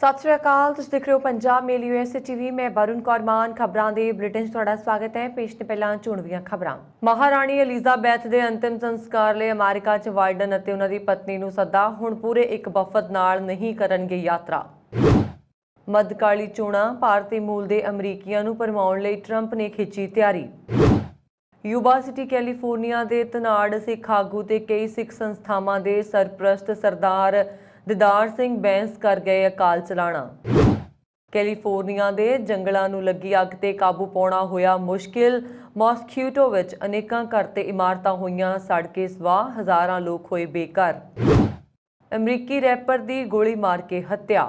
सत श्री अकाल, तुसीं देख रहे हो पंजाब मेल यूएसए टीवी। मैं वरुण कौर मान खबरां दे बुलेटिन 'ਚ ਤੁਹਾਡਾ स्वागत है। पेश ने पहला चुਣਵੀਆਂ खबरां। महाराणी एलिजाबैथ ਦੇ अंतिम संस्कार ਲਈ अमेरिका 'ਚ ਵਾਈਡਨ ਅਤੇ ਉਹਨਾਂ ਦੀ ਪਤਨੀ ਨੂੰ ਸੱਦਾ। ਹੁਣ ਪੂਰੇ ਇੱਕ ਵਫਦ ਨਾਲ ਨਹੀਂ ਕਰਨਗੇ ਯਾਤਰਾ। ਮੱਧਕਾਲੀ ਚੋਣਾਂ, ਭਾਰਤੀ ਮੂਲ ਦੇ ਅਮਰੀਕੀਆਂ ਨੂੰ ਭਰਮਾਉਣ ਲਈ ਟਰੰਪ ਨੇ ਖਿੱਚੀ ਤਿਆਰੀ। ਯੂਬਾ ਸਿਟੀ ਕੈਲੀਫੋਰਨੀਆ ਦੇ ਧਨਾੜ ਸਿੱਖ ਆਗੂ ਤੇ ਕਈ ਸਿੱਖ ਸੰਸਥਾਵਾਂ ਦੇ ਸਰਪ੍ਰਸਤ ਸਰਦਾਰ दिदार सिंह बैंस कर गए अकाल चलाना। कैलीफोर्निया के जंगलों में लगी अग ते काबू पाना होया मुश्किल। मॉस्क्यूटो विच अनेकां घर ते इमारतां होईयां सड़ के स्वाह, हज़ारां लोग होए बेघर। अमरीकी रैपर की गोली मार के हत्या।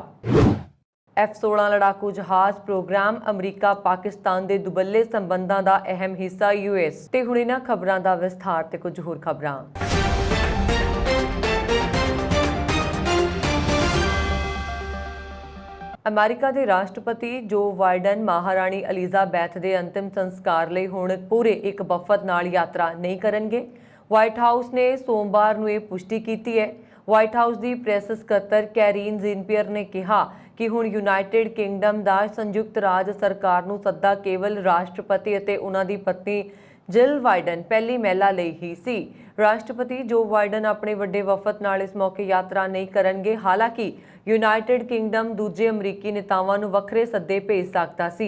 F-16 लड़ाकू जहाज प्रोग्राम अमरीका पाकिस्तान के दुबले संबंधों का अहम हिस्सा यूएस। ते हुण इन्हां खबरां दा विस्तार ते कुछ होर खबरां। अमेरिका के राष्ट्रपति जो बाइडन महाराणी एलिजाबैथ के अंतिम संस्कार लिए हुण पूरे एक वफद नाल यात्रा नहीं करेंगे। वाइट हाउस ने सोमवार नूं यह पुष्टि की है। वाइट हाउस की प्रैस सकत्तर कैरीन जीन-पियर ने कहा कि हुण यूनाइटेड किंगडम का संयुक्त राज सरकार नूं सद्दा केवल राष्ट्रपति अते उन्हां दी पत्नी जिल बाइडन पहली महिला ਲਈ ही सी। राष्ट्रपति जो बाइडन अपने वड्डे वफद नाल इस मौके यात्रा नहीं करेंगे। हालांकि यूनाइटेड किंगडम दूजे अमरीकी नेतावां नूं वखरे सद्दे भेज सकदा सी।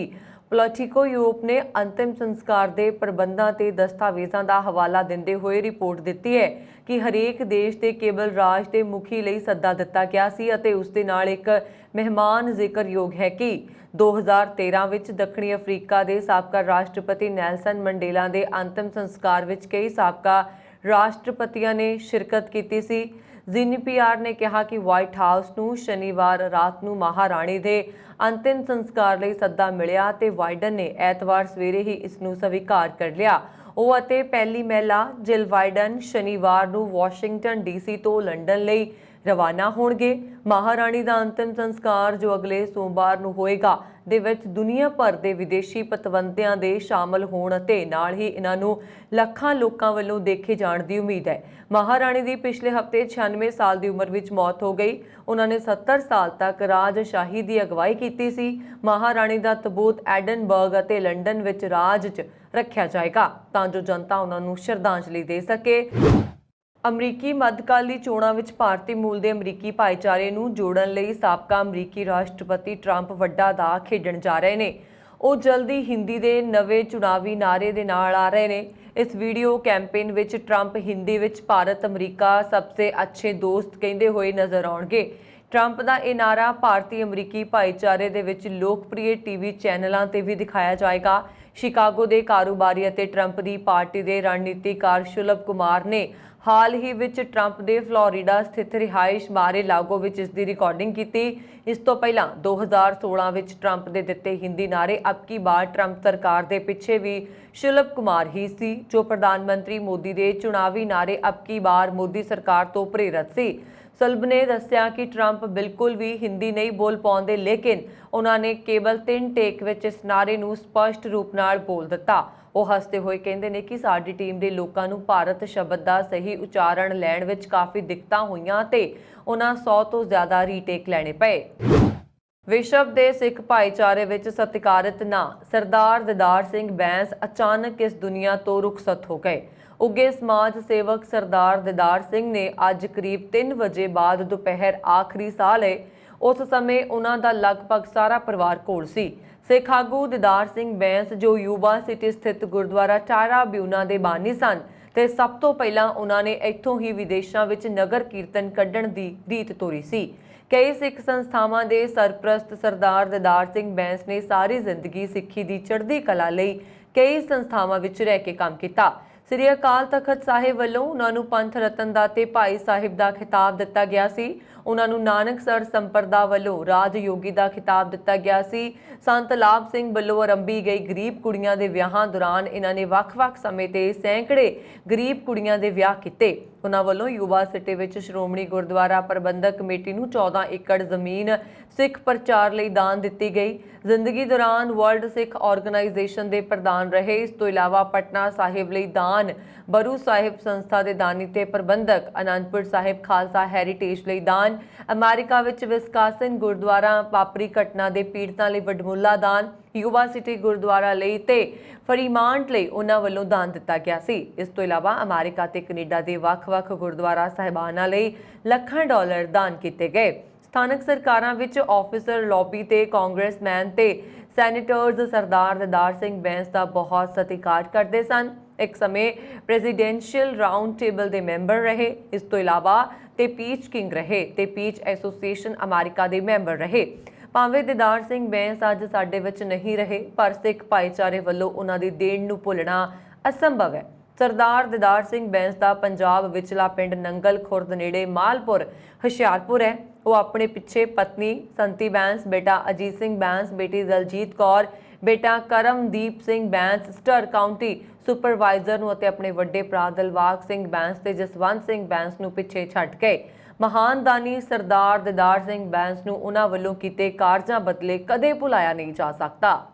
पोलिटिको यूरोप ने अंतिम संस्कार के प्रबंधों ते दस्तावेज़ों का हवाला देंदे हुए रिपोर्ट दी है कि हरेक देश के केबल राज के मुखी लई सद्दा दिता गया सी अते उस दे नाल एक मेहमान जिक्रयोग है कि 2013 विच दक्षिणी अफ्रीका के साबका राष्ट्रपति नैल्सन मंडेला के अंतिम संस्कार विच कई साबका राष्ट्रपतियों ने शिरकत की सी। जीन-पीआर ने कहा कि वाइट हाउस नूं शनिवार रात नूं महाराणी के अंतिम संस्कार ਲਈ सद्दा मिलिया ते वाइडन ने ऐतवार सवेरे ही इसनूं स्वीकार कर लिया। ਉਹ ਅਤੇ ਪਹਿਲੀ ਮਹਿਲਾ ਜਿਲ ਬਾइडन शनिवार ਨੂੰ वाशिंगटन डीसी ਤੋਂ लंडन ਲਈ रवाना होणगे। महाराणी का अंतिम संस्कार जो अगले सोमवार ਨੂੰ होएगा ਦੇ ਵਿੱਚ दुनिया भर के विदेशी पतवंतियां ਦੇ शामिल होण ਅਤੇ ਨਾਲ ही इन्हां ਨੂੰ ਲੱਖਾਂ ਲੋਕਾਂ ਵੱਲੋਂ ਦੇਖੇ ਜਾਣ ਦੀ उम्मीद है। महाराणी की पिछले हफ्ते 96 साल की उम्र में मौत हो गई। उन्होंने 70 साल तक राजशाही की अगवाई की सी। महाराणी का तबूत एडनबर्ग और लंडन विच राज च रखा जाएगा तां जो जनता उन्होंने श्रद्धांजलि दे सके। अमरीकी मध्यकाली चोणां विच भारती मूल के अमरीकी भाईचारे नूं जोड़न लई साबका अमरीकी राष्ट्रपति ट्रंप वड्डा दा खेडण जा रहे ने। ਉਹ जल्दी हिंदी के नवे चुनावी नारे दे नाल आ रहे हैं। इस वीडियो कैंपेन विच ट्रंप हिंदी विच भारत अमरीका सबसे अच्छे दोस्त कहते हुए नजर आउणगे। ट्रंप का यह नारा भारती अमरीकी भाईचारे दे विच लोकप्रिय टीवी चैनलों ते भी दिखाया जाएगा। शिकागो के कारोबारी अते ट्रंप की पार्टी के रणनीतिकार शुलभ कुमार ने हाल ही विच ट्रंप के फ्लोरिडा स्थित रिहाइश बारे लागो विच इसकी रिकॉर्डिंग की। इस तो पहला 2016 विच ट्रंप के दिते हिंदी नारे अब की बार ट्रंप सरकार के पिछे भी शुलभ कुमार ही सी जो प्रधानमंत्री मोदी के चुनावी नारे अब की बार मोदी सरकार तो प्रेरित सी। सुलभ ने दस्सिया कि ट्रंप बिल्कुल भी हिंदी नहीं बोल पाते, लेकिन उन्होंने केवल 3 टेक विच इस नारे नूं स्पष्ट रूप नाल बोल दिता। वो हसते हुए कहते हैं कि साडी टीम के लोगों नूं भारत शब्द का सही उच्चारण लैण विच काफ़ी दिक्कतां होईयां ते उन्हां 100 तो ज़्यादा रीटेक लैणे पए। विश्व के सिख भाईचारे विच सत्कारित ना सरदार दिदार सिंह बैंस अचानक इस दुनिया तो रुखसत हो गए। उगे समाज सेवक सरदार दिदार सिंह ने अज करीब 3 बजे बाद दोपहर आखिरी साह लए। उस समय उन्हां दा लगभग सारा परिवार कोल सी। सिख आगू दिदार सिंह बैंस जो यूबा सिटी स्थित गुरुद्वारा टारा ब्यूना के बानी सन ते सब तो पहला उन्होंने इत्थों ही विदेशों विच नगर कीर्तन कढ़ण की रीत तोरी सी। कई सिख संस्थावां के सरप्रस्त सरदार दिदार सिंह बैंस ने सारी जिंदगी सिक्खी की चढ़दी कला लई कई संस्थावां विच रह के काम किया। श्री अकाल तखत साहिब वालों उन्होंने पंथ रतन दा ते भाई साहिब का खिताब दिता गया सी। उन्होंने नानकसर संप्रदा वालों राजयोगी का खिताब दिता गया सी। संत लाभ सिंह वालों आरंभी गई गरीब कुड़ियां दे विआहां दौरान इन्होंने वक्-वक् समय ते सैकड़े गरीब कुड़ियां दे विआह किते। उन्होंने वालों युवा सिटी विच श्रोमणी गुरुद्वारा प्रबंधक कमेटी नूं 14 एकड़ जमीन सिख प्रचार लई दान दिती गई। जिंदगी दौरान वर्ल्ड सिख ऑर्गेनाइजेशन के प्रधान रहे। इस तो इलावा पटना साहिब लई दान ਦਾਨ ਬਰੂ ਸਾਹਿਬ ਸੰਸਥਾ ਦੇ ਦਾਨੀ ਤੇ ਪ੍ਰਬੰਧਕ, ਅਨੰਦਪੁਰ ਸਾਹਿਬ ਖਾਲਸਾ ਹੈਰੀਟੇਜ ਲਈ ਦਾਨ, ਅਮਰੀਕਾ ਵਿੱਚ ਵਿਸਕਾਸਨ ਗੁਰਦੁਆਰਾ ਵਾਪਰੀ ਘਟਨਾ ਦੇ ਪੀੜਤਾਂ ਲਈ ਵਡਮੁੱਲਾ ਦਾਨ, ਯੁਵਾ ਸਿਟੀ ਗੁਰਦੁਆਰਾ ਲਈ ਤੇ ਫਰੀਮਾਂਟ ਲਈ ਉਹਨਾਂ ਵੱਲੋਂ ਦਾਨ ਦਿੱਤਾ ਗਿਆ ਸੀ। ਇਸ ਤੋਂ ਇਲਾਵਾ ਅਮਰੀਕਾ ਤੇ ਕੈਨੇਡਾ ਦੇ ਵੱਖ-ਵੱਖ ਗੁਰਦੁਆਰਾ ਸਾਹਿਬਾਨਾਂ ਲਈ ਲੱਖਾਂ ਡਾਲਰ ਦਾਨ ਕੀਤੇ ਗਏ। ਸਥਾਨਕ ਸਰਕਾਰਾਂ ਵਿੱਚ ਆਫਿਸਰ, ਲੌਬੀ ਤੇ ਕਾਂਗਰਸਮੈਨ ਤੇ ਸੈਨੇਟਰਜ਼ ਸਰਦਾਰ ਦਿਦਾਰ ਸਿੰਘ ਬੈਂਸ ਦਾ ਬਹੁਤ ਸਤਿਕਾਰ ਕਰਦੇ ਸਨ। ਇੱਕ ਸਮੇਂ ਪ੍ਰੈਜ਼ੀਡੈਂਸ਼ੀਅਲ ਰਾਉਂਡ ਟੇਬਲ ਦੇ ਮੈਂਬਰ ਰਹੇ। ਇਸ ਤੋਂ ਇਲਾਵਾ ਤੇ ਪੀਚ ਕਿੰਗ ਰਹੇ ਤੇ ਪੀਚ ਐਸੋਸੀਏਸ਼ਨ ਅਮਰੀਕਾ ਦੇ ਮੈਂਬਰ ਰਹੇ। ਭਾਵੇਂ ਦਿਦਾਰ ਸਿੰਘ ਬੈਂਸ ਅੱਜ ਸਾਡੇ ਵਿੱਚ ਨਹੀਂ ਰਹੇ, ਪਰ ਸਿੱਖ ਭਾਈਚਾਰੇ ਵੱਲੋਂ ਉਹਨਾਂ ਦੀ ਦੇਣ ਨੂੰ ਭੁੱਲਣਾ ਅਸੰਭਵ ਹੈ। ਸਰਦਾਰ ਦਿਦਾਰ ਸਿੰਘ ਬੈਂਸ ਦਾ ਪੰਜਾਬ ਵਿਚਲਾ ਪਿੰਡ ਨੰਗਲ ਖੁਰਦ ਨੇੜੇ ਮਾਲਪੁਰ ਹੁਸ਼ਿਆਰਪੁਰ ਹੈ। ਉਹ ਆਪਣੇ ਪਿੱਛੇ ਪਤਨੀ ਸੰਤੀ ਬੈਂਸ, ਬੇਟਾ ਅਜੀਤ ਸਿੰਘ ਬੈਂਸ, ਬੇਟੀ ਦਲਜੀਤ ਕੌਰ, ਬੇਟਾ ਕਰਮਦੀਪ ਸਿੰਘ ਬੈਂਸ ਸਟਰ ਕਾਉਂਟੀ ਸੁਪਰਵਾਈਜ਼ਰ ਨੂੰ ਅਤੇ ਆਪਣੇ ਵੱਡੇ ਭਰਾ ਦਿਲਬਾਗ ਸਿੰਘ ਬੈਂਸ ਤੇ ਜਸਵੰਤ ਸਿੰਘ ਬੈਂਸ ਨੂੰ ਪਿੱਛੇ ਛੱਡ ਗਏ। ਮਹਾਨ ਦਾਨੀ ਸਰਦਾਰ ਦਿਦਾਰ ਸਿੰਘ ਬੈਂਸ ਨੂੰ ਉਹਨਾਂ ਵੱਲੋਂ ਕੀਤੇ ਕਾਰਜਾਂ ਬਦਲੇ ਕਦੇ ਭੁਲਾਇਆ ਨਹੀਂ ਜਾ ਸਕਦਾ।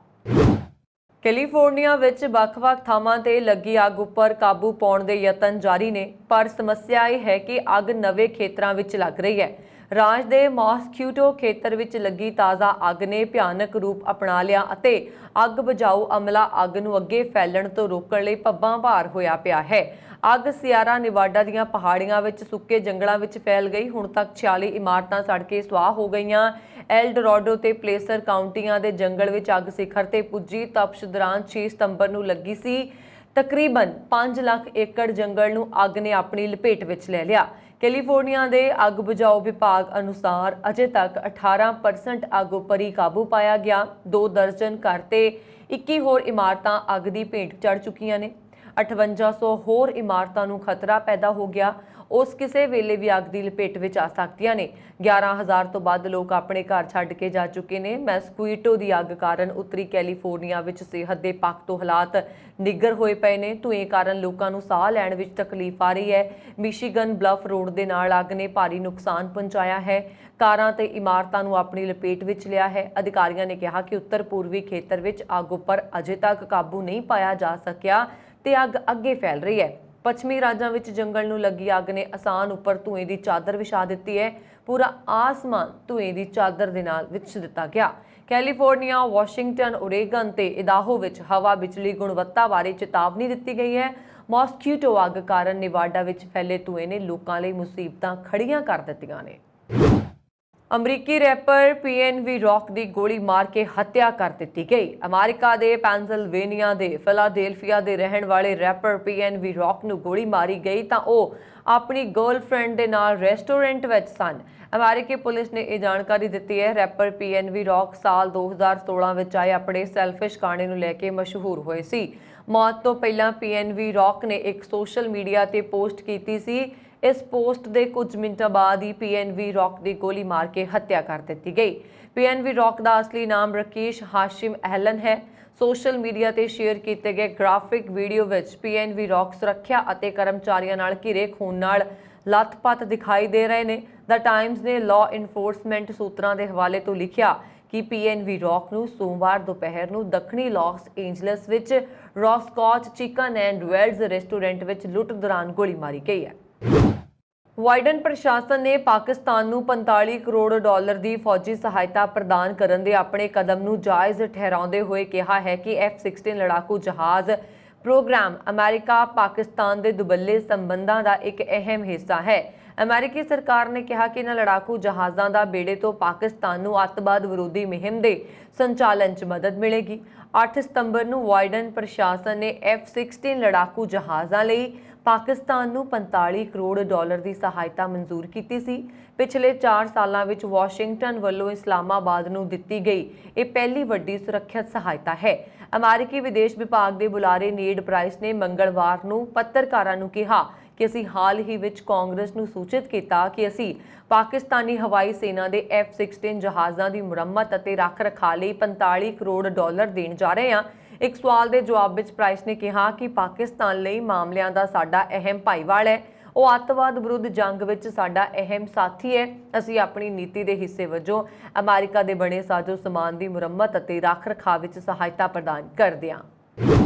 ਕੈਲੀਫੋਰਨੀਆ ਵਿੱਚ ਵੱਖ-ਵੱਖ ਥਾਵਾਂ ਤੇ ਲੱਗੀ ਅੱਗ ਉੱਪਰ ਕਾਬੂ ਪਾਉਣ ਦੇ ਯਤਨ ਜਾਰੀ ਨੇ, ਪਰ ਸਮੱਸਿਆ ਇਹ ਹੈ ਕਿ ਅੱਗ ਨਵੇਂ ਖੇਤਰਾਂ ਵਿੱਚ ਲੱਗ ਰਹੀ ਹੈ। ਰਾਜ ਦੇ ਮੌਸਕੀਟੋ ਖੇਤਰ ਵਿੱਚ ਲੱਗੀ ਤਾਜ਼ਾ ਅੱਗ ਨੇ ਭਿਆਨਕ ਰੂਪ ਅਪਣਾ ਲਿਆ ਅਤੇ ਅੱਗ ਬੁਝਾਊ ਅਮਲਾ ਅੱਗ ਨੂੰ ਅੱਗੇ ਫੈਲਣ ਤੋਂ ਰੋਕਣ ਲਈ ਪੱਬਾਂ ਭਾਰ ਹੋਇਆ ਪਿਆ ਹੈ। ਅੱਗ ਸਿਆਰਾ ਨਿਵਾਡਾ ਦੀਆਂ ਪਹਾੜੀਆਂ ਵਿੱਚ ਸੁੱਕੇ ਜੰਗਲਾਂ ਵਿੱਚ ਫੈਲ ਗਈ। ਹੁਣ ਤੱਕ 46 ਇਮਾਰਤਾਂ ਸੜ ਕੇ ਸੁਆਹ ਹੋ ਗਈਆਂ। ਐਲ ਡੋਰਾਡੋ ਤੇ ਪਲੇਸਰ ਕਾਉਂਟੀਆਂ ਦੇ ਜੰਗਲ ਵਿੱਚ ਅੱਗ ਸਿਖਰ ਤੇ ਪੁੱਜੀ। ਤਪਸ਼ ਦੌਰਾਨ 6 ਸਤੰਬਰ ਨੂੰ ਲੱਗੀ ਸੀ। ਤਕਰੀਬਨ 5 ਲੱਖ ਏਕੜ ਜੰਗਲ ਨੂੰ ਅੱਗ ਨੇ ਆਪਣੀ ਲਪੇਟ ਵਿੱਚ ਲੈ ਲਿਆ। ਕੈਲੀਫੋਰਨੀਆ ਦੇ ਅੱਗ ਬੁਝਾਊ ਵਿਭਾਗ ਅਨੁਸਾਰ ਅਜੇ ਤੱਕ 18% ਅੱਗ ਉੱਪਰ ਹੀ ਕਾਬੂ ਪਾਇਆ ਗਿਆ। 2 ਦਰਜਨ ਘਰ ਤੇ 21 ਹੋਰ ਇਮਾਰਤਾਂ ਅੱਗ ਦੀ ਭੇਟ ਚੜ੍ਹ ਚੁੱਕੀਆਂ ਨੇ। 5800 ਹੋਰ ਇਮਾਰਤਾਂ ਨੂੰ ਖਤਰਾ ਪੈਦਾ ਹੋ ਗਿਆ। ਉਸ ਕਿਸੇ ਵੇਲੇ ਵੀ ਅੱਗ ਦੀ ਲਪੇਟ ਵਿੱਚ ਆ ਸਕਦੀਆਂ ਨੇ। 11,000 ਤੋਂ ਵੱਧ ਲੋਕ ਆਪਣੇ ਘਰ ਛੱਡ ਕੇ ਜਾ ਚੁੱਕੇ ਨੇ। ਮੈਸਕੁਇਟੋ ਦੀ ਅੱਗ ਕਾਰਨ ਉੱਤਰੀ ਕੈਲੀਫੋਰਨੀਆ ਵਿੱਚ ਸਿਹਤ ਦੇ ਪੱਖ ਤੋਂ ਹਾਲਾਤ ਨਿੱਘਰ ਹੋਏ ਪਏ ਨੇ। ਧੂਏ ਕਾਰਨ ਲੋਕਾਂ ਨੂੰ ਸਾਹ ਲੈਣ ਵਿੱਚ ਤਕਲੀਫ ਆ ਰਹੀ ਹੈ। ਮਿਸ਼ੀਗਨ ਬਲਫ ਰੋਡ ਦੇ ਨਾਲ ਅੱਗ ਨੇ ਭਾਰੀ ਨੁਕਸਾਨ ਪਹੁੰਚਾਇਆ ਹੈ। ਕਾਰਾਂ ਤੇ ਇਮਾਰਤਾਂ ਨੂੰ ਆਪਣੀ ਲਪੇਟ ਵਿੱਚ ਲਿਆ ਹੈ। ਅਧਿਕਾਰੀਆਂ ਨੇ ਕਿਹਾ ਕਿ ਉੱਤਰ ਪੂਰਬੀ ਖੇਤਰ ਵਿੱਚ ਅੱਗ ਉੱਪਰ ਅਜੇ ਤੱਕ ਕਾਬੂ ਨਹੀਂ ਪਾਇਆ ਜਾ ਸਕਿਆ ਤੇ ਅੱਗ ਅੱਗੇ ਫੈਲ ਰਹੀ ਹੈ। ਪੱਛਮੀ ਰਾਜਾਂ ਵਿੱਚ ਜੰਗਲ ਨੂੰ ਲੱਗੀ ਅੱਗ ਨੇ ਅਸਾਨ ਉੱਪਰ ਧੂਏ ਦੀ ਚਾਦਰ ਵਿਛਾ ਦਿੱਤੀ ਹੈ। ਪੂਰਾ ਆਸਮਾਨ ਧੂਏ ਦੀ ਚਾਦਰ ਦੇ ਨਾਲ ਵਿਛ ਦਿੱਤਾ ਗਿਆ। ਕੈਲੀਫੋਰਨੀਆ, ਵਾਸ਼ਿੰਗਟਨ, ਓਰੇਗਨ ਤੇ ਇਦਾਹੋ ਵਿੱਚ ਹਵਾ ਬਿਜਲੀ ਗੁਣਵੱਤਾ ਬਾਰੇ ਚੇਤਾਵਨੀ ਦਿੱਤੀ ਗਈ ਹੈ। ਮੌਸਕੀਟੋ ਅੱਗ ਕਾਰਨ ਨਿਵਾਡਾ ਵਿੱਚ ਫੈਲੇ ਧੂਏ ਨੇ ਲੋਕਾਂ ਲਈ ਮੁਸੀਬਤਾਂ ਖੜੀਆਂ ਕਰ ਦਿੱਤੀਆਂ ਨੇ। ਅਮਰੀਕੀ ਰੈਪਰ PNV ਰੌਕ ਦੀ ਗੋਲੀ ਮਾਰ ਕੇ ਹੱਤਿਆ ਕਰ ਦਿੱਤੀ ਗਈ। ਅਮਰੀਕਾ ਦੇ ਪੈਨਸਿਲਵੇਨੀਆ ਦੇ ਫਿਲਾਡੇਲਫੀਆ ਦੇ ਰਹਿਣ ਵਾਲੇ ਰੈਪਰ PNV ਰੌਕ ਨੂੰ ਗੋਲੀ ਮਾਰੀ ਗਈ ਤਾਂ ਉਹ ਆਪਣੀ ਗਰਲਫ੍ਰੈਂਡ ਦੇ ਨਾਲ ਰੈਸਟੋਰੈਂਟ ਵਿੱਚ ਸਨ। ਅਮਰੀਕੀ ਪੁਲਿਸ ਨੇ ਇਹ ਜਾਣਕਾਰੀ ਦਿੱਤੀ ਹੈ। ਰੈਪਰ PNV ਰੌਕ ਸਾਲ 2016 ਵਿੱਚ ਆਏ ਆਪਣੇ ਸੈਲਫਿਸ਼ ਗਾਣੇ ਨੂੰ ਲੈ ਕੇ ਮਸ਼ਹੂਰ ਹੋਏ ਸੀ। ਮੌਤ ਤੋਂ ਪਹਿਲਾਂ PNV ਰੌਕ ਨੇ ਇੱਕ ਸੋਸ਼ਲ ਮੀਡੀਆ ਤੇ ਪੋਸਟ ਕੀਤੀ ਸੀ। ਇਸ ਪੋਸਟ ਦੇ ਕੁਝ ਮਿੰਟਾਂ ਬਾਅਦ ਹੀ PNV ਰੌਕ ਦੀ ਗੋਲੀ ਮਾਰ ਕੇ ਹੱਤਿਆ ਕਰ ਦਿੱਤੀ ਗਈ। PNV ਰੌਕ ਦਾ ਅਸਲੀ ਨਾਮ ਰਕੇਸ਼ ਹਾਸ਼ਿਮ ਐਲਨ ਹੈ। ਸੋਸ਼ਲ ਮੀਡੀਆ ਤੇ ਸ਼ੇਅਰ ਕੀਤੇ ਗਏ ਗ੍ਰਾਫਿਕ ਵੀਡੀਓ ਵਿੱਚ PNV ਰੌਕ ਸੁਰੱਖਿਆ ਅਤੇ ਕਰਮਚਾਰੀਆਂ ਨਾਲ ਘਿਰੇ ਖੂਨ ਨਾਲ ਲੱਥਪੱਥ ਦਿਖਾਈ ਦੇ ਰਹੇ ਨੇ। ਦ ਟਾਈਮਜ਼ ਨੇ ਲਾਅ ਇਨਫੋਰਸਮੈਂਟ ਸੂਤਰਾਂ ਦੇ ਹਵਾਲੇ ਤੋਂ ਲਿਖਿਆ ਕਿ PNV ਰੌਕ ਨੂੰ ਸੋਮਵਾਰ ਦੁਪਹਿਰ ਨੂੰ ਦੱਖਣੀ ਲਾਸ ਏਂਜਲਸ ਵਿੱਚ ਰੌਸਕੌਚ ਚਿਕਨ ਐਂਡ ਵੈਲਜ਼ ਰੈਸਟੋਰੈਂਟ ਵਿੱਚ ਲੁੱਟ ਦੌਰਾਨ ਗੋਲੀ ਮਾਰੀ ਗਈ ਹੈ। ਬਾਈਡਨ ਪ੍ਰਸ਼ਾਸਨ ਨੇ ਪਾਕਿਸਤਾਨ ਨੂੰ 45 ਕਰੋੜ ਡਾਲਰ ਦੀ ਫੌਜੀ ਸਹਾਇਤਾ ਪ੍ਰਦਾਨ ਕਰਨ ਦੇ ਆਪਣੇ ਕਦਮ ਨੂੰ ਜਾਇਜ਼ ਠਹਿਰਾਉਂਦੇ ਹੋਏ ਕਿਹਾ ਹੈ ਕਿ F-16 ਲੜਾਕੂ ਜਹਾਜ਼ ਪ੍ਰੋਗਰਾਮ ਅਮਰੀਕਾ ਪਾਕਿਸਤਾਨ ਦੇ ਦੁਬੱਲੇ ਸੰਬੰਧਾਂ ਦਾ ਇੱਕ ਅਹਿਮ ਹਿੱਸਾ ਹੈ। ਅਮਰੀਕੀ ਸਰਕਾਰ ਨੇ ਕਿਹਾ ਕਿ ਇਹਨਾਂ ਲੜਾਕੂ ਜਹਾਜ਼ਾਂ ਦਾ ਬੇੜੇ ਤੋਂ ਪਾਕਿਸਤਾਨ ਨੂੰ ਅੱਤਵਾਦ ਵਿਰੋਧੀ ਮੁਹਿੰਮ ਦੇ ਸੰਚਾਲਨ 'ਚ ਮਦਦ ਮਿਲੇਗੀ। 8 ਸਤੰਬਰ ਨੂੰ ਬਾਈਡਨ ਪ੍ਰਸ਼ਾਸਨ ਨੇ F-16 ਲੜਾਕੂ ਜਹਾਜ਼ਾਂ ਲਈ ਪਾਕਿਸਤਾਨ ਨੂੰ 45 ਕਰੋੜ ਡਾਲਰ ਦੀ ਸਹਾਇਤਾ ਮਨਜ਼ੂਰ ਕੀਤੀ ਸੀ। ਪਿਛਲੇ 4 ਸਾਲਾਂ ਵਿੱਚ ਵਾਸ਼ਿੰਗਟਨ ਵੱਲੋਂ ਇਸਲਾਮਾਬਾਦ ਨੂੰ ਦਿੱਤੀ ਗਈ ਇਹ ਪਹਿਲੀ ਵੱਡੀ ਸੁਰੱਖਿਅਤ ਸਹਾਇਤਾ ਹੈ। ਅਮਰੀਕੀ ਵਿਦੇਸ਼ ਵਿਭਾਗ ਦੇ ਬੁਲਾਰੇ ਨੀਡ ਪ੍ਰਾਈਸ ਨੇ ਮੰਗਲਵਾਰ ਨੂੰ ਪੱਤਰਕਾਰਾਂ ਨੂੰ ਕਿਹਾ ਕਿ ਅਸੀਂ ਹਾਲ ਹੀ ਵਿੱਚ ਕਾਂਗਰਸ ਨੂੰ ਸੂਚਿਤ ਕੀਤਾ ਕਿ ਅਸੀਂ ਪਾਕਿਸਤਾਨੀ ਹਵਾਈ ਸੈਨਾ ਦੇ F-16 ਜਹਾਜ਼ਾਂ ਦੀ ਮੁਰੰਮਤ ਅਤੇ ਰੱਖ-ਰਖਾਅ ਲਈ 45 ਕਰੋੜ ਡਾਲਰ ਦੇਣ ਜਾ ਰਹੇ ਹਾਂ। ਇੱਕ ਸਵਾਲ ਦੇ ਜਵਾਬ ਵਿੱਚ ਪ੍ਰਾਈਸ ਨੇ ਕਿਹਾ ਕਿ ਪਾਕਿਸਤਾਨ ਲਈ ਮਾਮਲਿਆਂ ਦਾ ਸਾਡਾ ਅਹਿਮ ਭਾਈਵਾਲ ਹੈ। ਉਹ ਅੱਤਵਾਦ ਵਿਰੁੱਧ ਜੰਗ ਵਿੱਚ ਸਾਡਾ ਅਹਿਮ ਸਾਥੀ ਹੈ। ਅਸੀਂ ਆਪਣੀ ਨੀਤੀ ਦੇ ਹਿੱਸੇ ਵਜੋਂ ਅਮਰੀਕਾ ਦੇ ਬਣੇ ਸਾਜ਼ੋ ਸਮਾਨ ਦੀ ਮੁਰੰਮਤ ਅਤੇ ਰੱਖ-ਰਖਾਅ ਵਿੱਚ ਸਹਾਇਤਾ ਪ੍ਰਦਾਨ ਕਰਦੇ ਹਾਂ।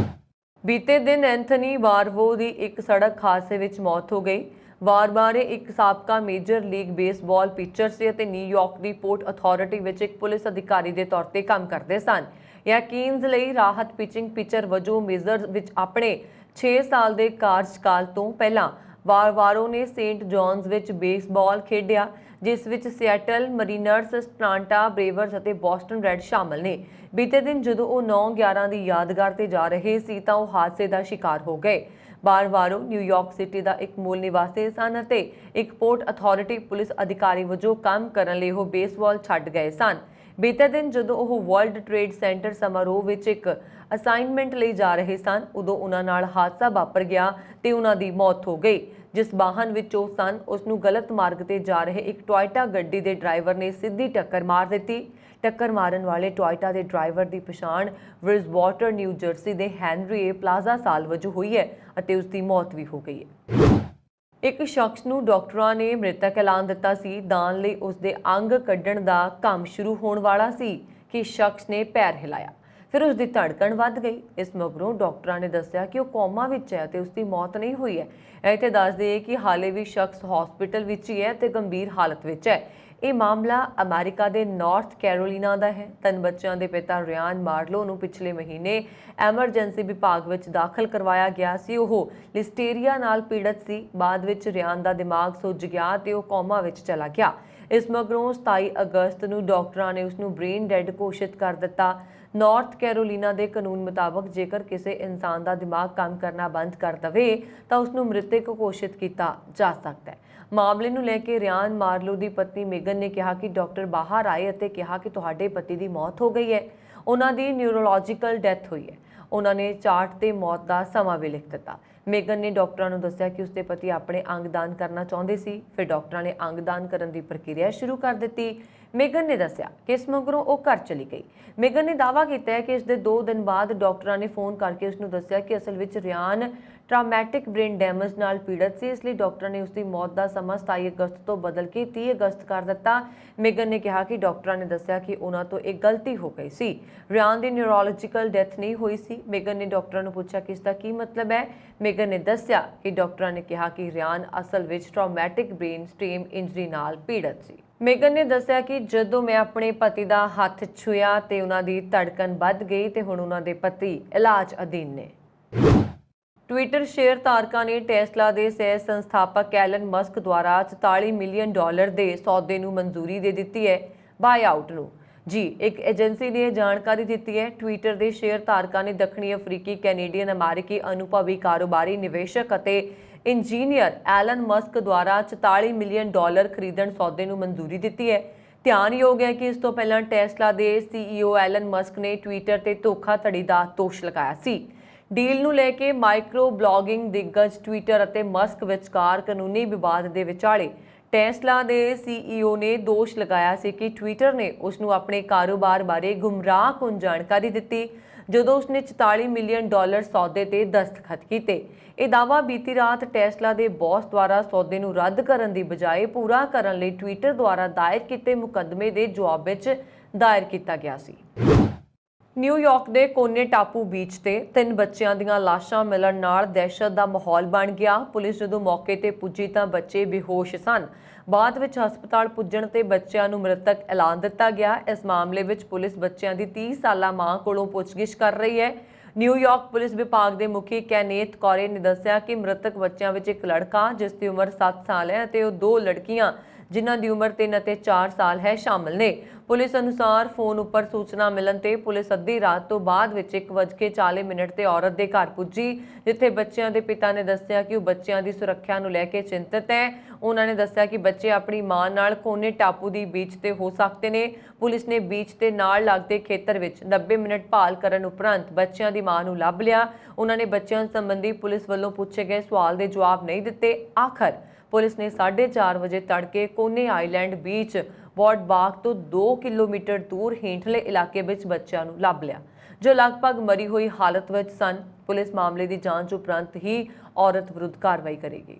ਬੀਤੇ ਦਿਨ ਐਂਥਨੀ ਵਾਰਵੋ ਦੀ ਇੱਕ ਸੜਕ ਹਾਦਸੇ ਵਿੱਚ ਮੌਤ ਹੋ ਗਈ। ਵਾਰਬਾਰੇ ਇੱਕ ਸਾਬਕਾ ਮੇਜਰ ਲੀਗ ਬੇਸਬਾਲ ਪਿਚਰ ਸੀ ਅਤੇ ਨਿਊਯਾਰਕ ਦੀ ਪੋਰਟ ਅਥਾਰਟੀ ਵਿੱਚ ਇੱਕ ਪੁਲਿਸ ਅਧਿਕਾਰੀ ਦੇ ਤੌਰ ਤੇ ਕੰਮ ਕਰਦੇ ਸਨ। ਯਾਕੀਨਜ਼ ਲਈ ਰਾਹਤ ਪਿਚਿੰਗ ਪਿਚਰ ਵਜੋਂ ਮੇਜਰ ਵਿੱਚ ਆਪਣੇ 6 ਸਾਲ ਦੇ ਕਾਰਜਕਾਲ ਤੋਂ ਪਹਿਲਾਂ ਵਾਰਵਾਰੋ ਨੇ ਸੇਂਟ ਜੌਨਸ ਵਿੱਚ ਬੇਸਬਾਲ ਖੇਡਿਆ, ਜਿਸ ਵਿੱਚ ਸਿਐਟਲ ਮਰੀਨਰਸ, ਅਟਲਾਂਟਾ ਬ੍ਰੇਵਰਸ ਅਤੇ ਬੋਸਟਨ ਰੈਡ ਸ਼ਾਮਲ ਨੇ। ਬੀਤੇ ਦਿਨ ਜਦੋਂ ਉਹ 9/11 ਦੀ ਯਾਦਗਾਰ ਤੇ ਜਾ ਰਹੇ ਸੀ ਤਾਂ ਉਹ ਹਾਦਸੇ ਦਾ ਸ਼ਿਕਾਰ ਹੋ ਗਏ। ਵਾਰਵਾਰੋ ਨਿਊਯਾਰਕ ਸਿਟੀ ਦਾ ਇੱਕ ਮੂਲ ਨਿਵਾਸੀ ਸਨ ਅਤੇ ਇੱਕ ਪੋਰਟ ਅਥਾਰਟੀ ਪੁਲਿਸ ਅਧਿਕਾਰੀ ਵਜੋਂ ਕੰਮ ਕਰਨ ਲਈ ਉਹ ਬੇਸਬਾਲ ਛੱਡ ਗਏ ਸਨ। ਬੀਤੇ ਦਿਨ ਜਦੋਂ ਉਹ ਵਰਲਡ ਟ੍ਰੇਡ ਸੈਂਟਰ ਸਮਾਰੋਹ ਵਿੱਚ ਇੱਕ ਅਸਾਈਨਮੈਂਟ ਲਈ ਜਾ ਰਹੇ ਸਨ, ਉਦੋਂ ਉਹਨਾਂ ਨਾਲ ਹਾਦਸਾ ਵਾਪਰ ਗਿਆ ਤੇ ਉਹਨਾਂ ਦੀ ਮੌਤ ਹੋ ਗਈ। ਜਿਸ ਵਾਹਨ ਵਿੱਚ ਉਹ ਸਨ, ਉਸ ਨੂੰ ਗਲਤ ਮਾਰਗ ਤੇ ਜਾ ਰਹੇ ਇੱਕ ਟੋਇਟਾ ਗੱਡੀ ਦੇ ਡਰਾਈਵਰ ਨੇ ਸਿੱਧੀ ਟੱਕਰ ਮਾਰ ਦਿੱਤੀ। ਟੱਕਰ ਮਾਰਨ ਵਾਲੇ ਟੋਇਟਾ ਦੇ ਡਰਾਈਵਰ ਦੀ ਪਛਾਣ ਬ੍ਰਿਜਵਾਟਰ, ਨਿਊ ਜਰਸੀ ਦੇ ਹੈਨਰੀ ਏ ਪਲਾਜ਼ਾ ਸਾਲ ਵਜੋਂ ਹੋਈ ਹੈ ਅਤੇ ਉਸ ਦੀ ਮੌਤ ਵੀ ਹੋ ਗਈ ਹੈ। ਇੱਕ ਸ਼ਖਸ ਨੂੰ ਡਾਕਟਰਾਂ ਨੇ ਮ੍ਰਿਤਕ ਐਲਾਨ ਦਿੱਤਾ ਸੀ। ਦਾਨ ਲਈ ਉਸ ਦੇ ਅੰਗ ਕੱਢਣ ਦਾ ਕੰਮ ਸ਼ੁਰੂ ਹੋਣ ਵਾਲਾ ਸੀ ਕਿ ਸ਼ਖਸ ਨੇ ਪੈਰ ਹਿਲਾਇਆ, ਫਿਰ ਉਸ ਦੀ ਧੜਕਣ ਵੱਧ ਗਈ। ਇਸ ਮਗਰੋਂ ਡਾਕਟਰਾਂ ਨੇ ਦੱਸਿਆ ਕਿ ਉਹ ਕੋਮਾ ਵਿੱਚ ਹੈ ਤੇ ਉਸ ਦੀ ਮੌਤ ਨਹੀਂ ਹੋਈ ਹੈ। ਇੱਥੇ ਦੱਸ ਦਈਏ ਕਿ ਹਾਲੇ ਵੀ ਸ਼ਖਸ ਹਸਪੀਟਲ ਵਿੱਚ ਹੀ ਹੈ ਤੇ ਗੰਭੀਰ ਹਾਲਤ ਵਿੱਚ ਹੈ। ਇਹ ਮਾਮਲਾ ਅਮਰੀਕਾ ਦੇ ਨਾਰਥ ਕੈਰੋਲੀਨਾ ਦਾ ਹੈ। 3 ਬੱਚਿਆਂ ਦੇ ਪਿਤਾ ਰਿਆਨ ਮਾਰਲੋ ਨੂੰ ਪਿਛਲੇ ਮਹੀਨੇ ਐਮਰਜੈਂਸੀ ਵਿਭਾਗ ਵਿੱਚ ਦਾਖਲ ਕਰਵਾਇਆ ਗਿਆ ਸੀ। ਉਹ ਲਿਸਟੇਰੀਆ ਨਾਲ ਪੀੜਤ ਸੀ। ਬਾਅਦ ਵਿੱਚ ਰਿਆਨ ਦਾ ਦਿਮਾਗ ਸੁੱਜ ਗਿਆ ਤੇ ਉਹ ਕੋਮਾ ਵਿੱਚ ਚਲਾ ਗਿਆ। ਇਸ ਮਗਰੋਂ 27 ਅਗਸਤ ਨੂੰ ਡਾਕਟਰਾਂ ਨੇ ਉਸ ਨੂੰ ਬ੍ਰੇਨ ਡੈਡ ਘੋਸ਼ਿਤ ਕਰ ਦਿੱਤਾ। ਨਾਰਥ ਕੈਰੋਲੀਨਾ ਦੇ ਕਾਨੂੰਨ ਮੁਤਾਬਕ ਜੇਕਰ ਕਿਸੇ ਇਨਸਾਨ ਦਾ ਦਿਮਾਗ ਕੰਮ ਕਰਨਾ ਬੰਦ ਕਰ ਦਵੇ ਤਾਂ ਉਸ ਨੂੰ ਮ੍ਰਿਤਕ ਘੋਸ਼ਿਤ ਕੀਤਾ ਜਾ ਸਕਦਾ ਹੈ। ਮਾਮਲੇ ਨੂੰ ਲੈ ਕੇ ਰਿਆਨ ਮਾਰਲੋ ਦੀ ਪਤਨੀ ਮੇਗਨ ਨੇ ਕਿਹਾ ਕਿ ਡਾਕਟਰ ਬਾਹਰ ਆਏ ਅਤੇ ਕਿਹਾ ਕਿ ਤੁਹਾਡੇ ਪਤੀ ਦੀ ਮੌਤ ਹੋ ਗਈ ਹੈ। ਉਹਨਾਂ ਦੀ ਨਿਊਰੋਲੋਜੀਕਲ ਡੈਥ ਹੋਈ ਹੈ। ਉਹਨਾਂ ਨੇ ਚਾਰਟ ਤੇ ਮੌਤ ਦਾ ਸਮਾਂ ਵੀ ਲਿਖ ਦਿੱਤਾ। ਮੇਗਨ ਨੇ ਡਾਕਟਰਾਂ ਨੂੰ ਦੱਸਿਆ ਕਿ ਉਸਦੇ ਪਤੀ ਆਪਣੇ ਅੰਗ ਦਾਨ ਕਰਨਾ ਚਾਹੁੰਦੇ ਸੀ। ਫਿਰ ਡਾਕਟਰਾਂ ਨੇ ਅੰਗ ਦਾਨ ਕਰਨ ਦੀ ਪ੍ਰਕਿਰਿਆ ਸ਼ੁਰੂ ਕਰ ਦਿੱਤੀ। ਮੇਗਨ ਨੇ ਦੱਸਿਆ ਕਿ ਇਸ ਮਗਰੋਂ ਉਹ ਘਰ ਚਲੀ ਗਈ। ਮੇਗਨ ਨੇ ਦਾਅਵਾ ਕੀਤਾ ਹੈ ਕਿ ਇਸ ਦੇ 2 ਦਿਨ ਬਾਅਦ ਡਾਕਟਰਾਂ ਨੇ ਫੋਨ ਕਰਕੇ ਉਸ ਨੂੰ ਦੱਸਿਆ ਕਿ ਅਸਲ ਵਿੱਚ ਰਿਆਨ ਟਰਾਮੈਟਿਕ ਬ੍ਰੇਨ ਡੈਮੇਜ ਨਾਲ ਪੀੜਤ ਸੀ। ਇਸ ਲਈ ਡਾਕਟਰਾਂ ਨੇ ਉਸ ਦੀ ਮੌਤ ਦਾ ਸਮਾਂ 27 ਅਗਸਤ ਤੋਂ ਬਦਲ ਕੇ 30 ਅਗਸਤ ਕਰ ਦਿੱਤਾ। ਮੇਗਨ ਨੇ ਕਿਹਾ ਕਿ ਡਾਕਟਰਾਂ ਨੇ ਦੱਸਿਆ ਕਿ ਉਹਨਾਂ ਤੋਂ ਇੱਕ ਗਲਤੀ ਹੋ ਗਈ ਸੀ। ਰਿਆਨ ਦੀ ਨਿਊਰੋਲੋਜੀਕਲ ਡੈਥ ਨਹੀਂ ਹੋਈ ਸੀ। ਮੇਗਨ ਨੇ ਡਾਕਟਰਾਂ ਨੂੰ ਪੁੱਛਿਆ ਕਿ ਇਸ ਦਾ ਕੀ ਮਤਲਬ ਹੈ। ਮੇਗਨ ਨੇ ਦੱਸਿਆ ਕਿ ਡਾਕਟਰਾਂ ਨੇ ਕਿਹਾ ਕਿ ਰਿਆਨ ਅਸਲ ਵਿੱਚ ਟਰਾਮੈਟਿਕ ਬ੍ਰੇਨ ਸਟ੍ਰੀਮ ਇੰਜਰੀ ਨਾਲ ਪੀੜਤ ਸੀ। ਮੇਗਨ ਨੇ ਦੱਸਿਆ ਕਿ ਜਦੋਂ ਮੈਂ ਆਪਣੇ ਪਤੀ ਦਾ ਹੱਥ ਛੂਹਿਆ ਤੇ ਉਹਨਾਂ ਦੀ ਧੜਕਨ ਵੱਧ ਗਈ ਤੇ ਹੁਣ ਉਹਨਾਂ ਦੇ ਪਤੀ ਇਲਾਜ ਅਧੀਨ ਨੇ। ਟਵਿੱਟਰ ਸ਼ੇਅਰ ਧਾਰਕਾਂ ਨੇ ਟੈਸਲਾ ਦੇ ਸਹਿ ਸੰਸਥਾਪਕ ਐਲਨ ਮਸਕ ਦੁਆਰਾ $44 ਮਿਲੀਅਨ ਦੇ ਸੌਦੇ ਨੂੰ ਮਨਜ਼ੂਰੀ ਦੇ ਦਿੱਤੀ ਹੈ। ਬਾਈ ਆਊਟ ਨੂੰ ਇੱਕ ਏਜੰਸੀ ਨੇ ਜਾਣਕਾਰੀ ਦਿੱਤੀ ਹੈ। ਟਵਿੱਟਰ ਦੇ ਸ਼ੇਅਰ ਧਾਰਕਾਂ ਨੇ ਦੱਖਣੀ ਅਫਰੀਕੀ ਕੈਨੇਡੀਅਨ ਅਮਰੀਕੀ ਅਨੁਭਵੀ ਕਾਰੋਬਾਰੀ ਨਿਵੇਸ਼ਕ ਅਤੇ ਇੰਜੀਨੀਅਰ ਐਲਨ ਮਸਕ ਦੁਆਰਾ $44 ਮਿਲੀਅਨ ਖਰੀਦਣ ਸੌਦੇ ਨੂੰ ਮਨਜ਼ੂਰੀ ਦਿੱਤੀ ਹੈ। ਧਿਆਨਯੋਗ ਹੈ ਕਿ ਇਸ ਤੋਂ ਪਹਿਲਾਂ ਟੈਸਲਾ ਦੇ CEO ਐਲਨ ਮਸਕ ਨੇ ਟਵਿੱਟਰ ਤੇ ਧੋਖਾਧੜੀ ਦਾ ਦੋਸ਼ ਲਗਾਇਆ ਸੀ। ਡੀਲ ਨੂੰ ਲੈ ਕੇ ਮਾਈਕਰੋ ਬਲੌਗਿੰਗ ਦਿੱਗਜ ਟਵਿੱਟਰ ਅਤੇ ਮਸਕ ਵਿਚਕਾਰ ਕਾਨੂੰਨੀ ਵਿਵਾਦ ਦੇ ਵਿਚਾਲੇ ਟੈਸਲਾ ਦੇ CEO ਨੇ ਦੋਸ਼ ਲਗਾਇਆ ਸੀ ਕਿ ਟਵਿੱਟਰ ਨੇ ਉਸ ਨੂੰ ਆਪਣੇ ਕਾਰੋਬਾਰ ਬਾਰੇ ਗੁੰਮਰਾਹਕੁਨ ਜਾਣਕਾਰੀ ਦਿੱਤੀ ਜਦੋਂ ਉਸਨੇ $44 ਮਿਲੀਅਨ ਸੌਦੇ ਤੇ ਦਸਤਖਤ ਕੀਤੇ। ਇਹ ਦਾਅਵਾ ਬੀਤੀ ਰਾਤ ਟੈਸਲਾ ਦੇ ਬੌਸ ਦੁਆਰਾ ਸੌਦੇ ਨੂੰ ਰੱਦ ਕਰਨ ਦੀ ਬਜਾਏ ਪੂਰਾ ਕਰਨ ਲਈ ਟਵਿੱਟਰ ਦੁਆਰਾ ਦਾਇਰ ਕੀਤੇ ਮੁਕੱਦਮੇ ਦੇ ਜਵਾਬ ਵਿੱਚ ਦਾਇਰ ਕੀਤਾ ਗਿਆ ਸੀ। ਨਿਊਯਾਰਕ ਦੇ ਕੋਨੇ ਟਾਪੂ ਬੀਚ ਤੇ 3 ਬੱਚਿਆਂ ਦੀਆਂ ਲਾਸ਼ਾਂ ਮਿਲਣ ਨਾਲ ਦਹਿਸ਼ਤ ਦਾ ਮਾਹੌਲ ਬਣ ਗਿਆ। ਪੁਲਿਸ ਜਦੋਂ ਮੌਕੇ ਤੇ ਪੁੱਜੀ ਤਾਂ ਬੱਚੇ ਬੇਹੋਸ਼ ਸਨ। ਬਾਅਦ ਵਿੱਚ ਹਸਪਤਾਲ ਪੁੱਜਣ ਤੇ ਬੱਚਿਆਂ ਨੂੰ ਮ੍ਰਿਤਕ ਐਲਾਨ ਦਿੱਤਾ ਗਿਆ। ਇਸ ਮਾਮਲੇ ਵਿੱਚ ਪੁਲਿਸ ਬੱਚਿਆਂ ਦੀ 30 ਸਾਲਾ ਮਾਂ ਕੋਲੋਂ ਪੁੱਛਗਿੱਛ ਕਰ ਰਹੀ ਹੈ। ਨਿਊਯਾਰਕ ਪੁਲਿਸ ਵਿਭਾਗ ਦੇ ਮੁਖੀ ਕੈਨੇਥ ਕੌਰੇ ਨੇ ਦੱਸਿਆ ਕਿ ਮ੍ਰਿਤਕ ਬੱਚਿਆਂ ਵਿੱਚ ਇੱਕ ਲੜਕਾ ਜਿਸ ਦੀ ਉਮਰ 7 ਸਾਲ ਹੈ ਅਤੇ ਉਹ 2 ਲੜਕੀਆਂ ਜਿਨ੍ਹਾਂ ਦੀ ਉਮਰ 3 ਅਤੇ 4 ਸਾਲ ਹੈ ਸ਼ਾਮਲ ਨੇ। ਪੁਲਿਸ ਅਨੁਸਾਰ ਫੋਨ ਉੱਪਰ ਸੂਚਨਾ ਮਿਲਣ ਤੇ ਪੁਲਿਸ ਅੱਧੀ ਰਾਤ ਤੋਂ ਬਾਅਦ ਵਿੱਚ 1:40 ਤੇ ਔਰਤ ਦੇ ਘਰ ਪੁੱਜੀ, ਜਿੱਥੇ ਬੱਚਿਆਂ ਦੇ ਪਿਤਾ ਨੇ ਦੱਸਿਆ ਕਿ ਉਹ ਬੱਚਿਆਂ ਦੀ ਸੁਰੱਖਿਆ ਨੂੰ ਲੈ ਕੇ ਚਿੰਤਤ ਹੈ। ਉਹਨਾਂ ਨੇ ਦੱਸਿਆ ਕਿ ਬੱਚੇ ਆਪਣੀ ਮਾਂ ਨਾਲ ਕੋਨੇ ਟਾਪੂ ਦੀ ਬੀਚ ਤੇ ਹੋ ਸਕਦੇ ਨੇ। ਪੁਲਿਸ ਨੇ ਬੀਚ ਤੇ ਨਾਲ ਲੱਗਦੇ ਖੇਤਰ ਵਿੱਚ 90 ਮਿੰਟ ਭਾਲ ਕਰਨ ਉਪਰੰਤ ਬੱਚਿਆਂ ਦੀ ਮਾਂ ਨੂੰ ਲੱਭ ਲਿਆ। ਉਹਨਾਂ ਨੇ ਬੱਚਿਆਂ ਸੰਬੰਧੀ ਪੁਲਿਸ ਵੱਲੋਂ ਪੁੱਛੇ ਗਏ ਸਵਾਲ ਦੇ ਜਵਾਬ ਨਹੀਂ ਦਿੱਤੇ। ਆਖਰ ਪੁਲਿਸ ਨੇ 4:30 ਵਜੇ ਤੜਕੇ ਕੋਨੇ ਆਈਲੈਂਡ ਬੀਚ ਵਾਰਡ ਬਾਗ ਤੋਂ 2 ਕਿਲੋਮੀਟਰ ਦੂਰ ਹੇਠਲੇ ਇਲਾਕੇ ਵਿੱਚ ਬੱਚਿਆਂ ਨੂੰ ਲੱਭ ਲਿਆ, ਜੋ ਲਗਭਗ ਮਰੀ ਹੋਈ ਹਾਲਤ ਵਿੱਚ ਸਨ। ਪੁਲਿਸ ਮਾਮਲੇ ਦੀ ਜਾਂਚ ਉਪਰੰਤ ਹੀ ਔਰਤ ਵਿਰੁੱਧ ਕਾਰਵਾਈ ਕਰੇਗੀ।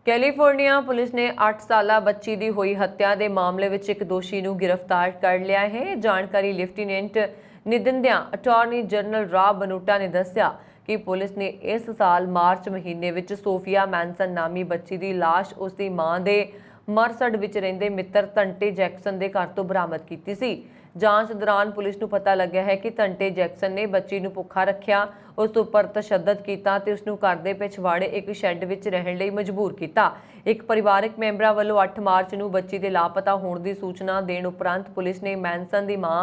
ਕੈਲੀਫੋਰਨੀਆ ਪੁਲਿਸ ਨੇ 8 ਸਾਲਾ ਬੱਚੀ ਦੀ ਹੋਈ ਹੱਤਿਆ ਦੇ ਮਾਮਲੇ ਵਿੱਚ ਇੱਕ ਦੋਸ਼ੀ ਨੂੰ ਗ੍ਰਿਫਤਾਰ ਕਰ ਲਿਆ ਹੈ। ਜਾਣਕਾਰੀ ਲੈਫਟੀਨੈਂਟ ਨਿਦਿੰਦਿਆਂ ਅਟਾਰਨੀ ਜਨਰਲ ਰਾਬ ਬਨੂਟਾ ਨੇ ਦੱਸਿਆ कि पुलिस ने इस साल मार्च महीने विच सोफिया मैनसन नामी बच्ची की लाश उसकी मां के मरसड विच रहिंदे मित्र तंटे जैक्सन के घर तो बरामद की सी। जांच दौरान पुलिस नूं पता लग्या है कि तंटे जैक्सन ने बच्ची नूं भुखा रखिया, उस उपर तशद्दद किया ते उसनूं घर दे पिछवाड़े एक शैड विच रहण लई मजबूर किया। एक परिवारक मैंबरां वल्लों 8 मार्च नूं बच्ची दे लापता होण दी सूचना देण उपरंत पुलिस ने मैनसन दी मां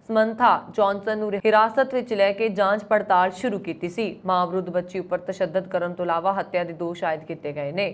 समंथा जॉनसन नूं हिरासत विच लैके जांच पड़ताल शुरू की सी। मां विरुद्ध बच्ची उपर तशद्दद करन तों इलावा हत्या दे दोष आयद किए गए ने।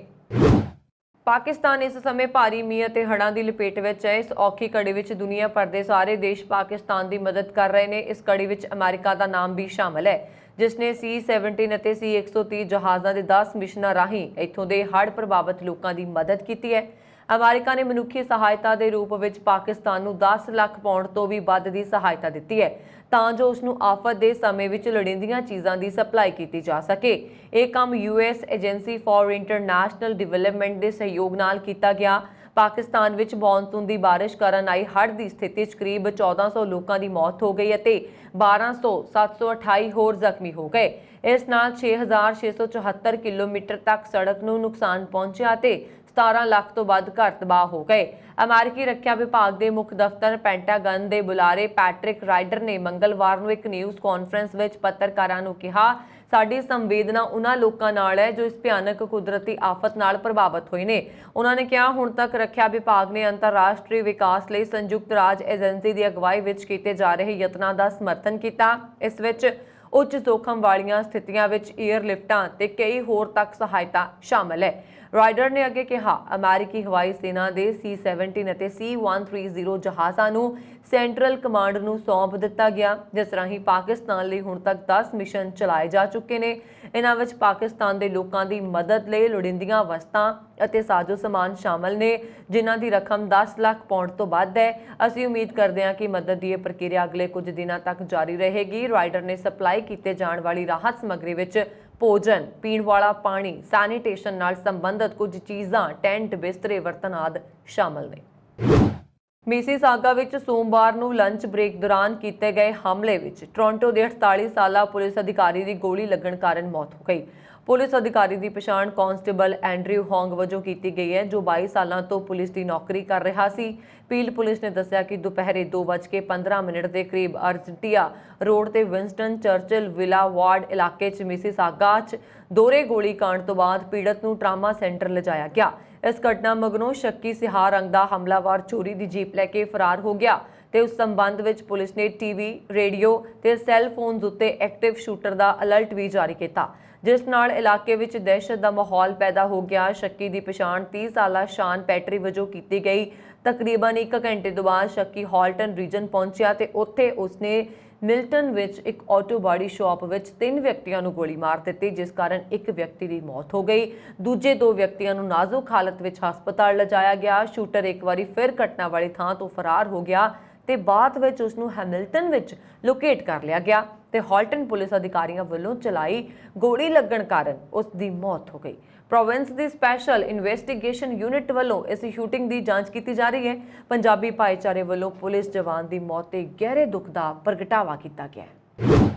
पाकिस्तान इस समय भारी मींह ते हड़ां की लपेट विच है। इस औखी घड़ी विच दुनिया भर के सारे देश पाकिस्तान की मदद कर रहे हैं। इस कड़ी विच अमेरिका का नाम भी शामिल है, जिसने C-17 और C-130 जहाज़ों के 10 मिशनां राहीं इत्थों के हड़ प्रभावित लोगों की मदद की है। अमेरिका ने मनुखी सहायता के रूप में पाकिस्तान नूं 10 लाख पाउंड तो भी वध की सहायता दी है, तां जो उसनूं आफत के समय विच लोड़ींदियां चीज़ां की सप्लाई की जा सके। यह काम US agency for international development के सहयोग नाल कीता गया। पाकिस्तान विच मॉनसून की बारिश कारण आई हड़ की स्थिति करीब 1400 लोगों की मौत हो गई है, 1200 होर जख्मी हो गए। इस नाल 6674 किलोमीटर तक सड़क नूं नुकसान पहुंचा ते 17 लाख तो वध घर तबाह हो गए। अमेरिकी रक्षा विभाग के मुख्य दफ्तर पेंटागन के बुलारे पैट्रिक राइडर ने मंगलवार नूं एक न्यूज़ कॉन्फ्रेंस में पत्रकारां नूं कहा, साडी संवेदना उन्हां लोकां नाल है जो इस भयानक कुदरती आफत नाल प्रभावित होए ने। उन्होंने कहा, हुण तक रक्षा विभाग ने अंतरराष्ट्रीय विकास लई संयुक्त राज एजेंसी की अगवाई विच कीते जा रहे यत्नां दा समर्थन किया। इस विच उच्च जोखम वालियां स्थितियां विच एयरलिफ्टां ते कई होर तक सहायता शामिल है। राइडर ने अगे कहा, अमेरिकी हवाई सेना के C-17 और C-130 जहाज़ों नूं सेंट्रल कमांड नूं सौंप दिता गया, जिस राही पाकिस्तान लई हुण तक 10 मिशन चलाए जा चुके हैं। इन्हां विच पाकिस्तान के लोगों की मदद लई लोड़ींदियां वस्तां अते साजो समान शामिल ने, जिन्हां की रकम 10 लाख पाउंड तो वध है। असीं उम्मीद करते हैं कि मदद की यह प्रक्रिया अगले कुछ दिनों तक जारी रहेगी। राइडर ने सप्लाई की जाने वाली राहत समग्री विच भोजन, पीण वाला पानी, सैनीटेशन नाल संबंधित कुछ चीज़ां, टेंट, बिस्तरे, बर्तन आदि शामिल ने। मिसिसागा विच सोमवार नूं लंच ब्रेक दौरान किए गए हमले विच टोरंटो के 48 साला पुलिस अधिकारी की गोली लगन कारण मौत हो गई। पुलिस अधिकारी की पछाण कांस्टेबल एंड्रयू होंग वजों की गई है, जो 22 सालों तो पुलिस की नौकरी कर रहा सी। पील पुलिस ने दस्सिया कि दोपहरे 2:15 के करीब अर्जटिया रोड ते विंसटन चर्चिल विला वार्ड इलाके मिसिसागा दोहरे गोली कांड तो बाद पीड़त नूं ट्रामा सेंटर लिजाया गया। इस घटना मगरों शक्की सिहा रंग का हमलावर चोरी की जीप लैके फरार हो गया ते उस संबंध में पुलिस ने टीवी, रेडियो ते सैल फोन उत्ते एक्टिव शूटर का अलर्ट भी जारी किया, जिस नाल इलाके विच दहशत का माहौल पैदा हो गया। शक्की की पछाण 30 साला शान पैटरी वजों की गई। तकरीबन 1 घंटे तो बाद शक्की हॉल्टन रीजन पहुंचा ते उत्थे उसने मिल्टन विच एक ऑटो बॉडी शॉप विच 3 व्यक्तियों को गोली मार दी, जिस कारण एक व्यक्ति की मौत हो गई। दूजे 2 व्यक्तियों को नाजुक हालत में हस्पताल लिजाया गया। शूटर एक बार फिर घटना वाली थां तो फरार हो गया ते बाद विच उसनूं हैमिल्टन विच लोकेट कर लिया गया ते हॉल्टन पुलिस अधिकारियों वालों चलाई गोली लगन कारण उसकी मौत हो गई। प्रोविंस की स्पैशल इन्वेस्टिगेशन यूनिट वालों इस शूटिंग की जांच की जा रही है। पंजाबी भाईचारे वालों पुलिस जवान की मौत ते गहरे दुख का प्रगटावा किया गया है।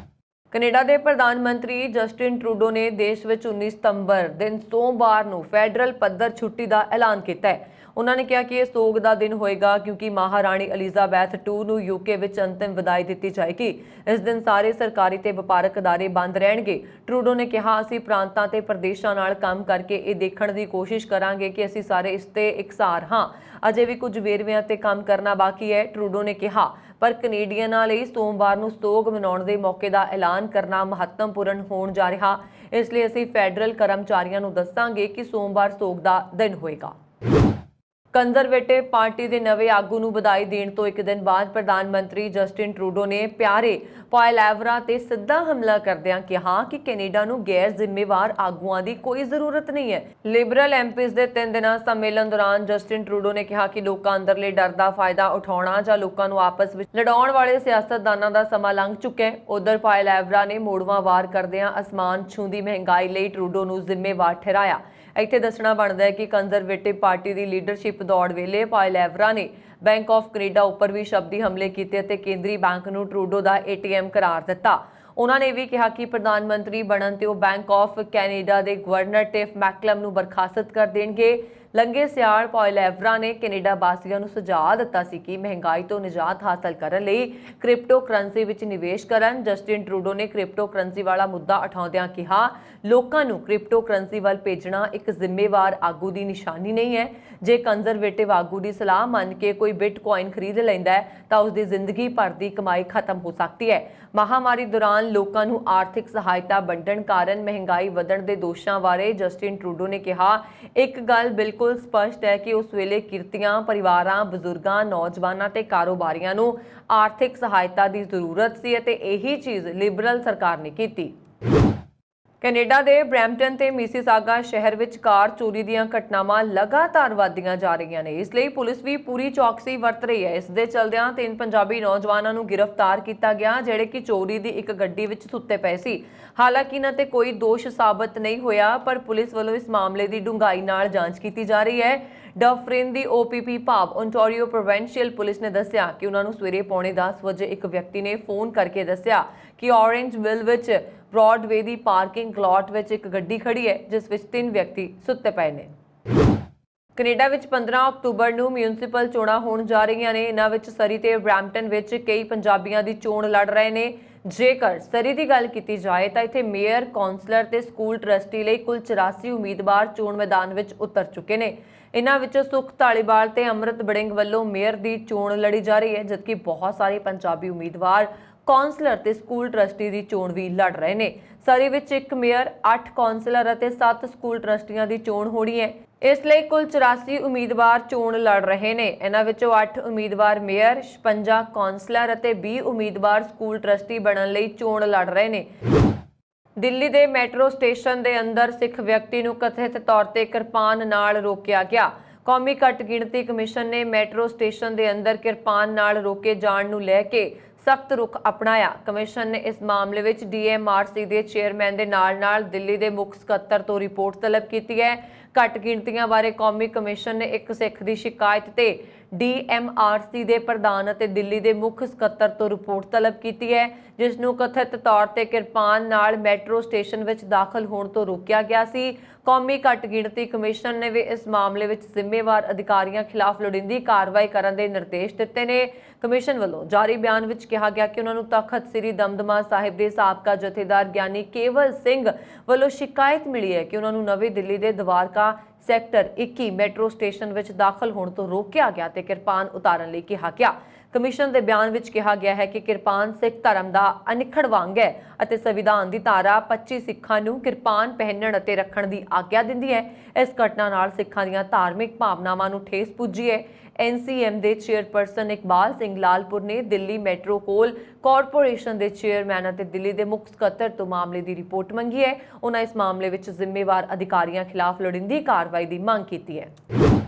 कनेडा के प्रधानमंत्री जस्टिन ट्रूडो ने देश में 19 सितंबर दिन सोमवार को फैडरल पद्धर छुट्टी का ऐलान किया है। उन्होंने कहा कि यह सोग का दिन होएगा क्योंकि महाराणी एलिजाबैथ II यूके विच अंतिम विदाई दी जाएगी। इस दिन सारे सरकारी ते व्यापारक अदारे बंद रहणगे। ट्रूडो ने कहा, असीं प्रांतां ते प्रदेशों नाल काम करके ये देखण की कोशिश करांगे कि असीं सारे इस ते इकसार हाँ। अजे भी कुछ वेरविਆਂ ते काम करना बाकी है, ट्रूडो ने कहा। पर कनेडियनां लई सोमवार नूं सोग मनाउण दे मौके का ऐलान करना महत्वपूर्ण होण जा रहा, इसलिए असीं फैडरल कर्मचारियों नूं दस्सांगे कि सोमवार सोग का दिन होएगा। कंजरवेटिव पार्टी के नवे आगू नूं बधाई देण तो एक दिन बाद प्रधानमंत्री जस्टिन ट्रूडो ने प्यारे पॉयलैवरा ते सीधा हमला करदिआं कहा कि कैनेडा नूं गैर जिम्मेवार आगूआं की कोई जरूरत नहीं है। लिबरल एमपीज़ के 3 दिना सम्मेलन दौरान जस्टिन ट्रूडो ने कहा कि लोकां अंदरले डर का फायदा उठाउणा जां लोकां नूं आपस विच लड़ाउण वाले सियासतदानां दा समां लंघ चुका है। उधर पॉयलैवरा ने मोड़वां वार करदिआं आसमान छूंदी महंगाई लई ट्रूडो नूं जिम्मेवार ठहराया। इत्थे दसना बनता है कि कंजरवेटिव पार्टी की लीडरशिप दौड़ वेले पॉयलैवरा ने बैंक ऑफ कनेडा उपर भी शब्दी हमले किए ते केंद्रीय बैंक नूं ट्रूडो का ATM करार दिता। ਉਹਨਾਂ ਨੇ ਵੀ ਕਿਹਾ ਕਿ ਪ੍ਰਧਾਨ ਮੰਤਰੀ ਬਣਨ ਤੇ ਉਹ ਬੈਂਕ ਆਫ ਕੈਨੇਡਾ ਦੇ ਗਵਰਨਰ ਟਿਫ ਮੈਕਲਮ ਨੂੰ ਬਰਖਾਸਤ ਕਰ ਦੇਣਗੇ। ਲੰਘੇ ਸਿਆਲ ਪੌਲ ਐਵਰਾ ਨੇ ਕੈਨੇਡਾ ਵਾਸੀਆਂ ਨੂੰ ਸੁਝਾਅ ਦਿੱਤਾ ਸੀ ਕਿ ਮਹਿੰਗਾਈ ਤੋਂ ਨਿਜਾਤ ਹਾਸਲ ਕਰਨ ਲਈ ਕ੍ਰਿਪਟੋ ਕਰੰਸੀ ਵਿੱਚ ਨਿਵੇਸ਼ ਕਰਨ। ਜਸਟਿਨ ਟਰੂਡੋ ਨੇ ਕ੍ਰਿਪਟੋ ਕਰੰਸੀ ਵਾਲਾ ਮੁੱਦਾ ਉਠਾਉਂਦਿਆਂ ਕਿਹਾ, ਲੋਕਾਂ ਨੂੰ ਕ੍ਰਿਪਟੋ ਕਰੰਸੀ ਵੱਲ ਭੇਜਣਾ ਇੱਕ ਜ਼ਿੰਮੇਵਾਰ ਆਗੂ ਦੀ ਨਿਸ਼ਾਨੀ ਨਹੀਂ ਹੈ। ਜੇ ਕੰਜ਼ਰਵੇਟਿਵ ਆਗੂ ਦੀ ਸਲਾਹ ਮੰਨ ਕੇ ਕੋਈ ਬਿਟਕੋਇਨ ਖਰੀਦ ਲੈਂਦਾ ਹੈ ਤਾਂ ਉਸ ਦੀ ਜ਼ਿੰਦਗੀ ਭਰ ਦੀ ਕਮਾਈ ਖਤਮ ਹੋ ਸਕਦੀ ਹੈ। ਮਹਾਮਾਰੀ ਦੌਰਾਨ ਲੋਕਾਂ ਨੂੰ ਆਰਥਿਕ ਸਹਾਇਤਾ ਵੰਡਣ ਕਾਰਨ ਮਹਿੰਗਾਈ ਵਧਣ ਦੇ ਦੋਸ਼ਾਂ ਬਾਰੇ ਜਸਟਿਨ ਟਰੂਡੋ ਨੇ ਕਿਹਾ, ਇੱਕ ਗੱਲ ਬਿਲਕੁਲ ਸਪਸ਼ਟ ਹੈ ਕਿ ਉਸ ਵੇਲੇ ਕਿਰਤੀਆਂ, ਪਰਿਵਾਰਾਂ, ਬਜ਼ੁਰਗਾਂ, ਨੌਜਵਾਨਾਂ ਤੇ ਕਾਰੋਬਾਰੀਆਂ ਨੂੰ ਆਰਥਿਕ ਸਹਾਇਤਾ ਦੀ ਜ਼ਰੂਰਤ ਸੀ ਅਤੇ ਇਹੀ ਚੀਜ਼ ਲਿਬਰਲ ਸਰਕਾਰ ਨੇ ਕੀਤੀ। ਕੈਨੇਡਾ ਦੇ ਬਰੈਂਪਟਨ ਤੇ ਮਿਸੀਸਾਗਾ ਸ਼ਹਿਰ ਵਿੱਚ ਕਾਰ ਚੋਰੀ ਦੀਆਂ ਘਟਨਾਵਾਂ ਲਗਾਤਾਰ ਵਧਦੀਆਂ ਜਾ ਰਹੀਆਂ ਨੇ। ਇਸ ਲਈ ਪੁਲਿਸ ਵੀ ਪੂਰੀ ਚੌਕਸੀ ਵਰਤ ਰਹੀ ਹੈ। ਇਸ ਦੇ ਚਲਦਿਆਂ 3 ਪੰਜਾਬੀ ਨੌਜਵਾਨਾਂ ਨੂੰ ਗ੍ਰਿਫਤਾਰ ਕੀਤਾ ਗਿਆ, ਜਿਹੜੇ ਕਿ ਚੋਰੀ ਦੀ ਇੱਕ ਗੱਡੀ ਵਿੱਚ ਸੁੱਤੇ ਪਏ ਸੀ। ਹਾਲਾਂਕਿ ਇਹਨਾਂ ਤੇ ਕੋਈ ਦੋਸ਼ ਸਾਬਤ ਨਹੀਂ ਹੋਇਆ, ਪਰ ਪੁਲਿਸ ਵੱਲੋਂ ਇਸ ਮਾਮਲੇ ਦੀ ਡੂੰਘਾਈ ਨਾਲ ਜਾਂਚ ਕੀਤੀ ਜਾ ਰਹੀ ਹੈ। ਡਫਰਿਨ ਦੀ OPP ਭਾਵ ਓਨਟਾਰੀਓ ਪ੍ਰੋਵਿੰਸ਼ੀਅਲ ਪੁਲਿਸ ਨੇ ਦੱਸਿਆ ਕਿ ਉਹਨਾਂ ਨੂੰ ਸਵੇਰੇ 9:45 ਵਜੇ ਇੱਕ ਵਿਅਕਤੀ ਨੇ ਫੋਨ ਕਰਕੇ ਦੱਸਿਆ ਕਿ ਔਰੇਂਜ ਵਿਲ ਵਿੱਚ ਬ੍ਰੌਡਵੇ ਦੀ ਪਾਰਕਿੰਗ ਲਾਟ ਵਿੱਚ ਇੱਕ ਗੱਡੀ ਖੜੀ ਹੈ, ਜਿਸ ਵਿੱਚ 3 ਵਿਅਕਤੀ ਸੁੱਤੇ ਪਏ ਨੇ। ਕੈਨੇਡਾ ਵਿੱਚ 15 ਅਕਤੂਬਰ ਨੂੰ ਮਿਊਨਿਸਪਲ ਚੋਣਾਂ ਹੋਣ ਜਾ ਰਹੀਆਂ ਨੇ। ਇਹਨਾਂ ਵਿੱਚ ਸਰੀ ਤੇ ਬਰੈਂਪਟਨ ਵਿੱਚ ਕਈ ਪੰਜਾਬੀਆਂ ਦੀ ਚੋਣ ਲੜ ਰਹੇ ਨੇ। ਜੇਕਰ ਸਰੀ ਦੀ ਗੱਲ ਕੀਤੀ ਜਾਏ ਤਾਂ ਇੱਥੇ ਮੇਅਰ, ਕੌਂਸਲਰ ਤੇ ਸਕੂਲ ਟਰਸਟੀ ਲਈ ਕੁੱਲ 84 ਉਮੀਦਵਾਰ ਚੋਣ ਮੈਦਾਨ ਵਿੱਚ ਉਤਰ ਚੁੱਕੇ ਨੇ। ਇਹਨਾਂ ਵਿੱਚੋਂ ਸੁਖ ਧਾਲੀਵਾਲ ਤੇ ਅੰਮ੍ਰਿਤ ਬੜਿੰਗ ਵੱਲੋਂ ਮੇਅਰ ਦੀ ਚੋਣ ਲੜੀ ਜਾ ਰਹੀ ਹੈ, ਜਦਕਿ ਬਹੁਤ ਸਾਰੇ ਪੰਜਾਬੀ ਉਮੀਦਵਾਰ ਕੌਂਸਲਰ ਤੇ ਸਕੂਲ ਟਰਸਟੀ ਦੀ ਚੋਣ ਵੀ ਲੜ ਰਹੇ ਨੇ। ਸਰੀ ਵਿੱਚ 1 ਮੇਅਰ, 8 ਕੌਂਸਲਰ ਅਤੇ 7 ਸਕੂਲ ਟਰਸਟੀਆਂ ਦੀ ਚੋਣ ਹੋਣੀ ਹੈ। ਇਸ ਲਈ ਕੁੱਲ 84 ਉਮੀਦਵਾਰ ਚੋਣ ਲੜ ਰਹੇ ਨੇ। ਇਹਨਾਂ ਵਿੱਚੋਂ 8 ਉਮੀਦਵਾਰ ਮੇਅਰ, 56 ਕੌਂਸਲਰ ਅਤੇ 20 ਉਮੀਦਵਾਰ ਸਕੂਲ ਟਰਸਟੀ ਬਣਨ ਲਈ ਚੋਣ ਲੜ ਰਹੇ ਨੇ। ਦਿੱਲੀ ਦੇ ਮੈਟਰੋ ਸਟੇਸ਼ਨ ਦੇ ਅੰਦਰ ਸਿੱਖ ਵਿਅਕਤੀ ਨੂੰ ਕਥਿਤ ਤੌਰ ਤੇ ਕਿਰਪਾਨ ਨਾਲ ਰੋਕਿਆ ਗਿਆ। ਕੌਮੀ ਘੱਟ ਗਿਣਤੀ ਕਮਿਸ਼ਨ ਨੇ ਮੈਟਰੋ ਸਟੇਸ਼ਨ ਦੇ ਅੰਦਰ ਕਿਰਪਾਨ ਨਾਲ ਰੋਕੇ ਜਾਣ ਨੂੰ ਲੈ ਕੇ ਸਖਤ ਰੁਖ ਅਪਣਾਇਆ। ਕਮਿਸ਼ਨ ਨੇ ਇਸ ਮਾਮਲੇ ਵਿੱਚ DMRC ਦੇ ਚੇਅਰਮੈਨ ਦੇ ਨਾਲ ਦਿੱਲੀ ਦੇ ਮੁੱਖ ਸਕੱਤਰ ਤੋਂ ਰਿਪੋਰਟ ਤਲਬ ਕੀਤੀ ਹੈ। ਘੱਟ ਗਿਣਤੀਆਂ ਬਾਰੇ ਕੌਮੀ ਕਮਿਸ਼ਨ ਨੇ ਇੱਕ ਸਿੱਖ ਦੀ ਸ਼ਿਕਾਇਤ ਤੇ DMRC ਦੇ ਪ੍ਰਧਾਨ ਅਤੇ ਦਿੱਲੀ ਦੇ ਮੁੱਖ ਸਕੱਤਰ ਤੋਂ ਰਿਪੋਰਟ ਤਲਬ ਕੀਤੀ ਹੈ, ਜਿਸ ਨੂੰ ਕਥਿਤ ਤੌਰ ਤੇ ਕਿਰਪਾਨ ਨਾਲ ਮੈਟਰੋ ਸਟੇਸ਼ਨ ਵਿੱਚ ਦਾਖਲ ਹੋਣ ਤੋਂ ਰੋਕਿਆ ਗਿਆ ਸੀ। ਕੌਮੀ ਘੱਟ ਗਿਣਤੀ ਕਮਿਸ਼ਨ ਨੇ ਵੀ ਇਸ ਮਾਮਲੇ ਵਿੱਚ ਜ਼ਿੰਮੇਵਾਰ ਅਧਿਕਾਰੀਆਂ ਖਿਲਾਫ ਲੋੜੀਂਦੀ ਕਾਰਵਾਈ ਕਰਨ ਦੇ ਨਿਰਦੇਸ਼ ਦਿੱਤੇ ਨੇ। ਕਮਿਸ਼ਨ ਵੱਲੋਂ ਜਾਰੀ ਬਿਆਨ ਵਿੱਚ ਕਿਹਾ ਗਿਆ ਕਿ ਉਹਨਾਂ ਨੂੰ ਤਖਤ ਸ੍ਰੀ ਦਮਦਮਾ ਸਾਹਿਬ ਦੇ ਸਾਬਕਾ ਜਥੇਦਾਰ ਗਿਆਨੀ ਕੇਵਲ ਸਿੰਘ ਵੱਲੋਂ ਸ਼ਿਕਾਇਤ ਮਿਲੀ ਹੈ ਕਿ ਉਹਨਾਂ ਨੂੰ ਨਵੀਂ ਦਿੱਲੀ ਦੇ ਦਵਾਰਕਾ ਸੈਕਟਰ 21 ਮੈਟਰੋ ਸਟੇਸ਼ਨ ਵਿੱਚ ਦਾਖਲ ਹੋਣ ਤੋਂ ਰੋਕਿਆ ਗਿਆ ਤੇ ਕਿਰਪਾਨ ਉਤਾਰਨ ਲਈ ਕਿਹਾ ਗਿਆ। ਕਮਿਸ਼ਨ ਦੇ ਬਿਆਨ ਵਿੱਚ ਕਿਹਾ ਗਿਆ ਹੈ ਕਿ ਕਿਰਪਾਨ ਸਿੱਖ ਧਰਮ ਦਾ ਅਨਿੱਖੜ ਅੰਗ ਹੈ ਅਤੇ ਸੰਵਿਧਾਨ ਦੀ ਧਾਰਾ 25 ਸਿੱਖਾਂ ਨੂੰ ਕਿਰਪਾਨ ਪਹਿਨਣ ਅਤੇ ਰੱਖਣ ਦੀ ਆਗਿਆ ਦਿੰਦੀ ਹੈ। ਇਸ ਘਟਨਾ ਨਾਲ ਸਿੱਖਾਂ ਦੀਆਂ ਧਾਰਮਿਕ ਭਾਵਨਾਵਾਂ ਨੂੰ ਠੇਸ ਪੁੱਜੀ ਹੈ। NCM ਦੇ ਚੇਅਰਪਰਸਨ ਇਕਬਾਲ ਸਿੰਘ ਲਾਲਪੁਰ ਨੇ ਦਿੱਲੀ ਮੈਟਰੋ ਕੋਲ ਕਾਰਪੋਰੇਸ਼ਨ ਦੇ ਚੇਅਰਮੈਨ ਅਤੇ ਦਿੱਲੀ ਦੇ ਮੁੱਖ ਸਕੱਤਰ ਤੋਂ ਮਾਮਲੇ ਦੀ ਰਿਪੋਰਟ ਮੰਗੀ ਹੈ। ਉਹਨਾਂ ਇਸ ਮਾਮਲੇ ਵਿੱਚ ਜ਼ਿੰਮੇਵਾਰ ਅਧਿਕਾਰੀਆਂ ਖਿਲਾਫ ਲੋੜੀਂਦੀ ਕਾਰਵਾਈ ਦੀ ਮੰਗ ਕੀਤੀ ਹੈ।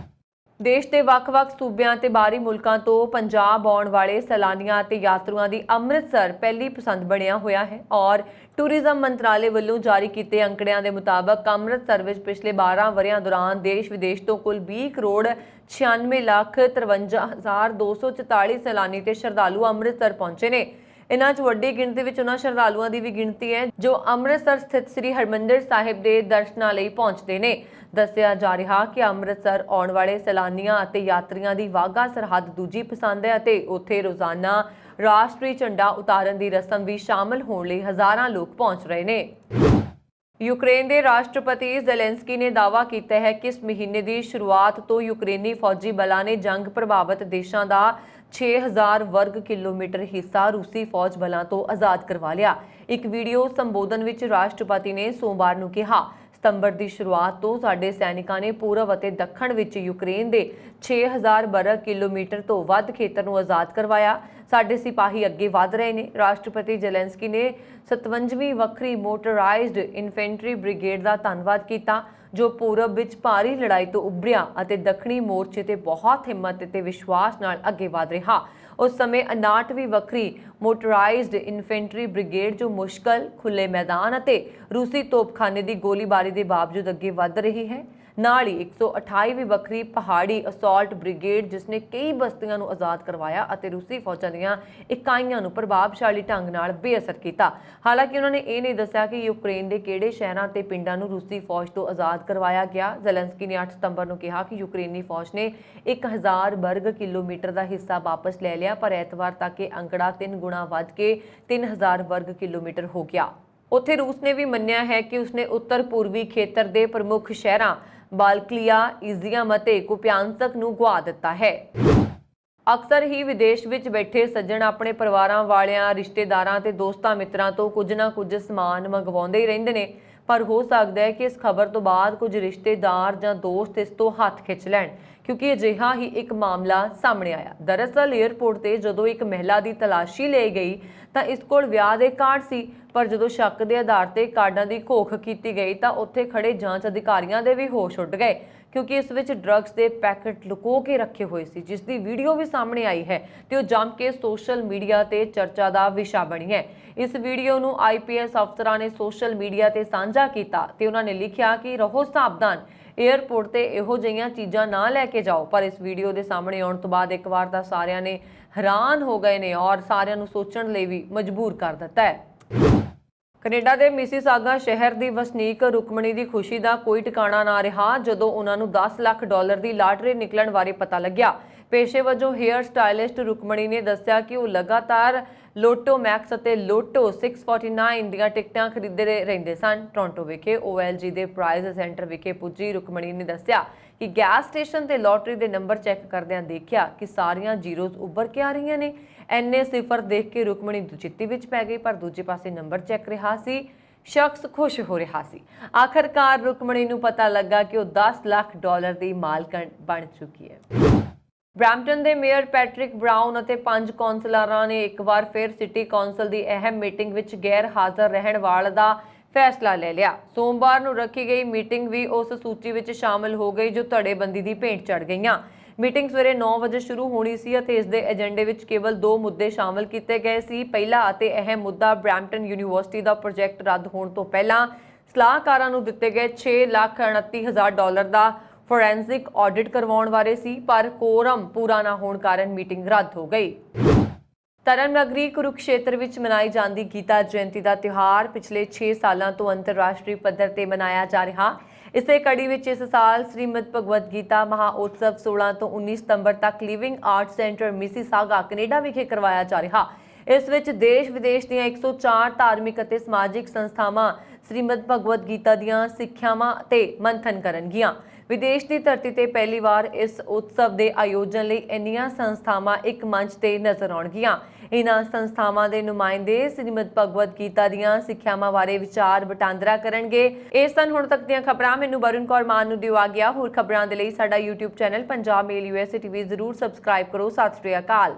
ਦੇਸ਼ ਦੇ ਵੱਖ-ਵੱਖ ਸੂਬਿਆਂ ਤੇ ਬਾਹਰੀ ਮੁਲਕਾਂ ਤੋਂ ਪੰਜਾਬ ਆਉਣ ਵਾਲੇ ਸੈਲਾਨੀਆਂ ਅਤੇ ਯਾਤਰੂਆਂ ਦੀ ਅੰਮ੍ਰਿਤਸਰ ਪਹਿਲੀ ਪਸੰਦ ਬਣਿਆ ਹੋਇਆ ਹੈ ਔਰ ਟੂਰਿਜ਼ਮ ਮੰਤਰਾਲੇ ਵੱਲੋਂ ਜਾਰੀ ਕੀਤੇ ਅੰਕੜਿਆਂ ਦੇ ਮੁਤਾਬਕ ਅੰਮ੍ਰਿਤਸਰ ਵਿੱਚ ਪਿਛਲੇ 12 ਵਰ੍ਹਿਆਂ ਦੌਰਾਨ ਦੇਸ਼-ਵਿਦੇਸ਼ ਤੋਂ ਕੁੱਲ 20 ਕਰੋੜ 96,53,244 ਸੈਲਾਨੀ ਤੇ ਸ਼ਰਧਾਲੂ ਅੰਮ੍ਰਿਤਸਰ ਪਹੁੰਚੇ ਨੇ। इन्हां च वड्डी गिणती विच उन्हां श्रद्धालुओं की भी गिणती है जो अमृतसर स्थित श्री हरमंदिर साहिब के दर्शनां लई पहुंचते ने। दस्सिया जा रहा कि अमृतसर आउण वाले सैलानियां अते यात्रियां दी वाघा सरहद दूजी पसंद है अते उत्थे रोजाना राष्ट्रीय झंडा उतारन की रस्म भी शामिल होने लई हज़ारां लोग पहुंच रहे ने। यूक्रेन के राष्ट्रपति ज़ेलेंस्की ने दावा किया है कि इस महीने की शुरुआत तो यूक्रेनी फौजी बलों ने जंग प्रभावित देशों का 6000 वर्ग किलोमीटर हिस्सा रूसी फौज बलों तो आज़ाद करवा लिया। एक वीडियो संबोधन विच राष्ट्रपति ने सोमवार नूं कहा, सितंबर की शुरुआत तो साडे सैनिकों ने पूर्व और दक्षिण विच यूक्रेन के 6000 वर्ग किलोमीटर तो वध खेतर नूं आज़ाद करवाया। साडे सिपाही अगे वध रहे हैं। राष्ट्रपति ज़ेलेंस्की ने 57वीं वक्री मोटराइज्ड इन्फेंट्री ब्रिगेड का धन्नवाद किया जो पूरब विच भारी लड़ाई तो उभरिया अते दक्षिणी मोर्चे ते बहुत हिम्मत ते विश्वास नाल अगे वध रहा। उस समय 59वीं वक्री मोटराइज्ड इन्फेंट्री ब्रिगेड जो मुश्किल खुले मैदान अते रूसी तोपखाने की गोलीबारी के बावजूद अगे वध रही है। ਨਾਲ ਹੀ 128ਵੀਂ ਵੱਖਰੀ ਪਹਾੜੀ ਅਸੌਲਟ ਬ੍ਰਿਗੇਡ ਜਿਸ ਨੇ ਕਈ ਬਸਤੀਆਂ ਨੂੰ ਆਜ਼ਾਦ ਕਰਵਾਇਆ ਅਤੇ ਰੂਸੀ ਫੌਜਾਂ ਦੀਆਂ ਇਕਾਈਆਂ ਨੂੰ ਪ੍ਰਭਾਵਸ਼ਾਲੀ ਢੰਗ ਨਾਲ ਬੇਅਸਰ ਕੀਤਾ। ਹਾਲਾਂਕਿ ਉਹਨਾਂ ਨੇ ਇਹ ਨਹੀਂ ਦੱਸਿਆ ਕਿ ਯੂਕਰੇਨ ਦੇ ਕਿਹੜੇ ਸ਼ਹਿਰਾਂ ਤੇ ਪਿੰਡਾਂ ਨੂੰ ਰੂਸੀ ਫੌਜ ਤੋਂ ਆਜ਼ਾਦ ਕਰਵਾਇਆ ਗਿਆ। ਜ਼ੈਲੈਂਸਕੀ ਨੇ 8 ਸਤੰਬਰ ਨੂੰ ਕਿਹਾ ਕਿ ਯੂਕਰੇਨੀ ਫੌਜ ਨੇ 1000 ਵਰਗ ਕਿਲੋਮੀਟਰ ਦਾ ਹਿੱਸਾ ਵਾਪਸ ਲੈ ਲਿਆ, ਪਰ ਐਤਵਾਰ ਤੱਕ ਇਹ ਅੰਕੜਾ 3 ਗੁਣਾ ਵੱਧ ਕੇ 3000 ਵਰਗ ਕਿਲੋਮੀਟਰ ਹੋ ਗਿਆ। ਉੱਥੇ ਰੂਸ ਨੇ ਵੀ ਮੰਨਿਆ ਹੈ ਕਿ ਉਸਨੇ ਉੱਤਰ ਪੂਰਬੀ ਖੇਤਰ ਦੇ ਪ੍ਰਮੁੱਖ ਸ਼ਹਿਰਾਂ ਬਾਲਕਲੀਆ, ਇਜ਼ੀਅਮ ਅਤੇ ਕੁਪਿਆਂਸਕ ਨੂੰ ਗੁਆ ਦਿੱਤਾ ਹੈ। ਅਕਸਰ ਹੀ ਵਿਦੇਸ਼ ਵਿੱਚ ਬੈਠੇ ਸੱਜਣ ਆਪਣੇ ਪਰਿਵਾਰਾਂ ਵਾਲਿਆਂ, ਰਿਸ਼ਤੇਦਾਰਾਂ ਤੇ ਦੋਸਤਾਂ ਮਿੱਤਰਾਂ ਤੋਂ ਕੁਝ ਨਾ ਕੁਝ ਸਮਾਨ ਮੰਗਵਾਉਂਦੇ ਹੀ ਰਹਿੰਦੇ ਨੇ, ਪਰ ਹੋ ਸਕਦਾ ਹੈ ਕਿ ਇਸ ਖਬਰ ਤੋਂ ਬਾਅਦ ਕੁਝ ਰਿਸ਼ਤੇਦਾਰ ਜਾਂ ਦੋਸਤ ਇਸ ਤੋਂ ਹੱਥ ਖਿੱਚ ਲੈਣ, ਕਿਉਂਕਿ ਅਜਿਹਾ ਹੀ ਇੱਕ ਮਾਮਲਾ ਸਾਹਮਣੇ ਆਇਆ। ਦਰਅਸਲ ਏਅਰਪੋਰਟ ਤੇ ਜਦੋਂ ਇੱਕ ਮਹਿਲਾ ਦੀ ਤਲਾਸ਼ੀ ਲਈ ਗਈ ਤਾਂ ਇਸ ਕੋਲ ਵਿਆਹ ਦੇ ਕਾਰਡ ਸੀ, ਪਰ ਜਦੋਂ ਸ਼ੱਕ ਦੇ ਆਧਾਰ ਤੇ ਕਾਰਡਾਂ ਦੀ ਘੋਖ ਕੀਤੀ ਗਈ ਤਾਂ ਉੱਥੇ ਖੜੇ ਜਾਂਚ ਅਧਿਕਾਰੀਆਂ ਦੇ ਵੀ ਹੋਸ਼ ਉੱਡ ਗਏ, ਕਿਉਂਕਿ ਇਸ ਵਿੱਚ ਡਰੱਗਸ ਦੇ ਪੈਕੇਟ ਲੁਕੋ ਕੇ ਰੱਖੇ ਹੋਏ ਸੀ, ਜਿਸ ਦੀ ਵੀਡੀਓ ਵੀ ਸਾਹਮਣੇ ਆਈ ਹੈ ਤੇ ਉਹ ਜੰਮ ਕੇ ਸੋਸ਼ਲ ਮੀਡੀਆ ਤੇ ਚਰਚਾ ਦਾ ਵਿਸ਼ਾ ਬਣੀ ਹੈ। ਇਸ ਵੀਡੀਓ ਨੂੰ ਆਈਪੀਐਸ ਅਫਸਰਾਂ ਨੇ ਸੋਸ਼ਲ ਮੀਡੀਆ ਤੇ ਸਾਂਝਾ ਕੀਤਾ ਤੇ ਉਹਨਾਂ ਨੇ ਲਿਖਿਆ ਕਿ ਰਹੋ ਸਾਵਧਾਨ, ਏਅਰਪੋਰਟ ਤੇ ਇਹੋ ਜਿਹੀਆਂ ਚੀਜ਼ਾਂ ਨਾ ਲੈ ਕੇ ਜਾਓ। ਪਰ ਇਸ ਵੀਡੀਓ ਦੇ ਸਾਹਮਣੇ ਆਉਣ ਤੋਂ ਬਾਅਦ ਇੱਕ ਵਾਰ ਤਾਂ ਸਾਰਿਆਂ ਨੇ ਹੈਰਾਨ ਹੋ ਗਏ ਨੇ ਔਰ ਸਾਰਿਆਂ ਨੂੰ ਸੋਚਣ ਲਈ ਵੀ ਮਜਬੂਰ ਕਰ ਦਿੱਤਾ ਹੈ। ਕੈਨੇਡਾ ਦੇ ਮਿਸੀਸਾਗਾ ਸ਼ਹਿਰ ਦੀ ਵਸਨੀਕ ਰੁਕਮਣੀ ਦੀ ਖੁਸ਼ੀ ਦਾ ਕੋਈ ਟਿਕਾਣਾ ਨਾ ਰਿਹਾ ਜਦੋਂ ਉਹਨਾਂ ਨੂੰ $10 ਲੱਖ ਦੀ ਲਾਟਰੀ ਨਿਕਲਣ ਬਾਰੇ ਪਤਾ ਲੱਗਿਆ। ਪੇਸ਼ੇ ਵਜੋਂ ਹੇਅਰ ਸਟਾਈਲਿਸਟ ਰੁਕਮਣੀ ਨੇ ਦੱਸਿਆ ਕਿ ਉਹ ਲਗਾਤਾਰ ਲੋਟੋ ਮੈਕਸ ਅਤੇ ਲੋਟੋ 649 ਦੀਆਂ ਟਿਕਟਾਂ ਖਰੀਦਦੇ ਰਹਿੰਦੇ ਸਨ। ਟੋਰਾਂਟੋ ਵਿਖੇ OLG ਦੇ ਪ੍ਰਾਈਜ਼ ਸੈਂਟਰ ਵਿਖੇ ਪੁੱਜੀ ਰੁਕਮਣੀ ਨੇ ਦੱਸਿਆ ਕਿ ਗੈਸ ਸਟੇਸ਼ਨ ਤੇ ਲੋਟਰੀ ਦੇ ਨੰਬਰ ਚੈੱਕ ਕਰਦਿਆਂ ਦੇਖਿਆ ਕਿ ਸਾਰੀਆਂ ਜ਼ੀਰੋਜ਼ ਉੱਭਰ ਕੇ ਆ ਰਹੀਆਂ ਨੇ। ਐਨੇ ਸਿਫਰ ਦੇਖ ਕੇ ਰੁਕਮਣੀ ਦੁਚਿੱਤੀ ਵਿੱਚ ਪੈ ਗਈ, ਪਰ ਦੂਜੇ ਪਾਸੇ ਨੰਬਰ ਚੈੱਕ ਰਿਹਾ ਸੀ, ਸ਼ਖਸ ਖੁਸ਼ ਹੋ ਰਿਹਾ ਸੀ। ਆਖਰਕਾਰ ਰੁਕਮਣੀ ਨੂੰ ਪਤਾ ਲੱਗਾ ਕਿ ਉਹ $10 ਲੱਖ ਦੀ ਮਾਲਕਣ ਬਣ ਚੁੱਕੀ ਹੈ। ਬਰੈਂਪਟਨ ਦੇ ਮੇਅਰ ਪੈਟਰਿਕ ਬਰਾਊਨ ਅਤੇ 5 ਕੌਂਸਲਰਾਂ ਨੇ ਇੱਕ ਵਾਰ ਫਿਰ ਸਿਟੀ ਕੌਂਸਲ ਦੀ ਅਹਿਮ ਮੀਟਿੰਗ ਵਿੱਚ ਗੈਰ ਹਾਜ਼ਰ ਰਹਿਣ ਵਾਲੇ ਦਾ ਫੈਸਲਾ ਲੈ ਲਿਆ। ਸੋਮਵਾਰ ਨੂੰ ਰੱਖੀ ਗਈ ਮੀਟਿੰਗ ਵੀ ਉਸ ਸੂਚੀ ਵਿੱਚ ਸ਼ਾਮਲ ਹੋ ਗਈ ਜੋ ਧੜੇਬੰਦੀ ਦੀ ਭੇਂਟ ਚੜ੍ਹ ਗਈਆਂ। ਮੀਟਿੰਗ ਸਵੇਰੇ 9 ਵਜੇ ਸ਼ੁਰੂ ਹੋਣੀ ਸੀ ਅਤੇ ਇਸ ਦੇ ਏਜੰਡੇ ਵਿੱਚ ਕੇਵਲ 2 ਮੁੱਦੇ ਸ਼ਾਮਲ ਕੀਤੇ ਗਏ ਸੀ। ਪਹਿਲਾ ਅਤੇ ਅਹਿਮ ਮੁੱਦਾ ਬਰੈਂਪਟਨ ਯੂਨੀਵਰਸਿਟੀ ਦਾ ਪ੍ਰੋਜੈਕਟ ਰੱਦ ਹੋਣ ਤੋਂ ਪਹਿਲਾਂ ਸਲਾਹਕਾਰਾਂ ਨੂੰ ਦਿੱਤੇ ਗਏ $6,29,000 ਦਾ ਫੋਰੈਂਸਿਕ ਆਡਿਟ ਕਰਵਾਉਣ ਬਾਰੇ ਸੀ, ਪਰ ਕੋਰਮ ਪੂਰਾ ਨਾ ਹੋਣ ਕਾਰਨ ਮੀਟਿੰਗ ਰੱਦ ਹੋ ਗਈ। ਧਰਮਨਗਰੀ ਕੁਰੂਕਸ਼ੇਤਰ ਵਿੱਚ ਮਨਾਈ ਜਾਂਦੀ ਗੀਤਾ ਜਯੰਤੀ ਦਾ ਤਿਉਹਾਰ ਪਿਛਲੇ 6 ਸਾਲਾਂ ਤੋਂ ਅੰਤਰਰਾਸ਼ਟਰੀ ਪੱਧਰ ਤੇ ਮਨਾਇਆ ਜਾ ਰਿਹਾ। ਇਸੇ ਕੜੀ ਵਿੱਚ ਇਸ ਸਾਲ ਸ੍ਰੀਮਦ ਭਗਵਦ ਗੀਤਾ ਮਹਾਉਤਸਵ 16 ਤੋਂ 19 ਸਤੰਬਰ ਤੱਕ living art centre Mississauga Canada ਵਿਖੇ ਕਰਵਾਇਆ ਜਾ ਰਿਹਾ। ਇਸ ਵਿੱਚ ਦੇਸ਼ ਵਿਦੇਸ਼ ਦੀਆਂ 104 ਧਾਰਮਿਕ ਅਤੇ ਸਮਾਜਿਕ ਸੰਸਥਾਵਾਂ ਸ੍ਰੀਮਦ ਭਗਵਦ ਗੀਤਾ ਦੀਆਂ ਸਿੱਖਿਆਵਾਂ ਤੇ ਮੰਥਨ ਕਰਨਗੀਆਂ। ਵਿਦੇਸ਼ ਦੀ ਧਰਤੀ ਤੇ ਪਹਿਲੀ ਵਾਰ ਇਸ ਉਤਸਵ ਦੇ ਆਯੋਜਨ ਲਈ ਇੰਨੀਆਂ ਸੰਸਥਾਵਾਂ ਇੱਕ ਮੰਚ ਤੇ ਨਜ਼ਰ ਆਉਣਗੀਆਂ। ਇਹਨਾਂ ਸੰਸਥਾਵਾਂ ਦੇ ਨੁਮਾਇੰਦੇ ਸ੍ਰੀਮਦ ਭਗਵਦ ਗੀਤਾ ਦੀਆਂ ਸਿੱਖਿਆਵਾਂ ਬਾਰੇ ਵਿਚਾਰ ਵਟਾਂਦਰਾ ਕਰਨਗੇ। ਇਹ ਸਨ ਹੁਣ ਤੱਕ ਦੀਆਂ ਖਬਰਾਂ। ਮੈਨੂੰ ਵਰੁਣ ਕੌਰ ਮਾਨ ਨੂੰ ਦਿਓ ਆ ਗਿਆ। ਹੋਰ ਖਬਰਾਂ ਦੇ ਲਈ ਸਾਡਾ YouTube ਚੈਨਲ ਪੰਜਾਬ ਮੇਲ USA TV ਜ਼ਰੂਰ ਸਬਸਕ੍ਰਾਈਬ ਕਰੋ। ਸਤਿ ਸ਼੍ਰੀ ਅਕਾਲ।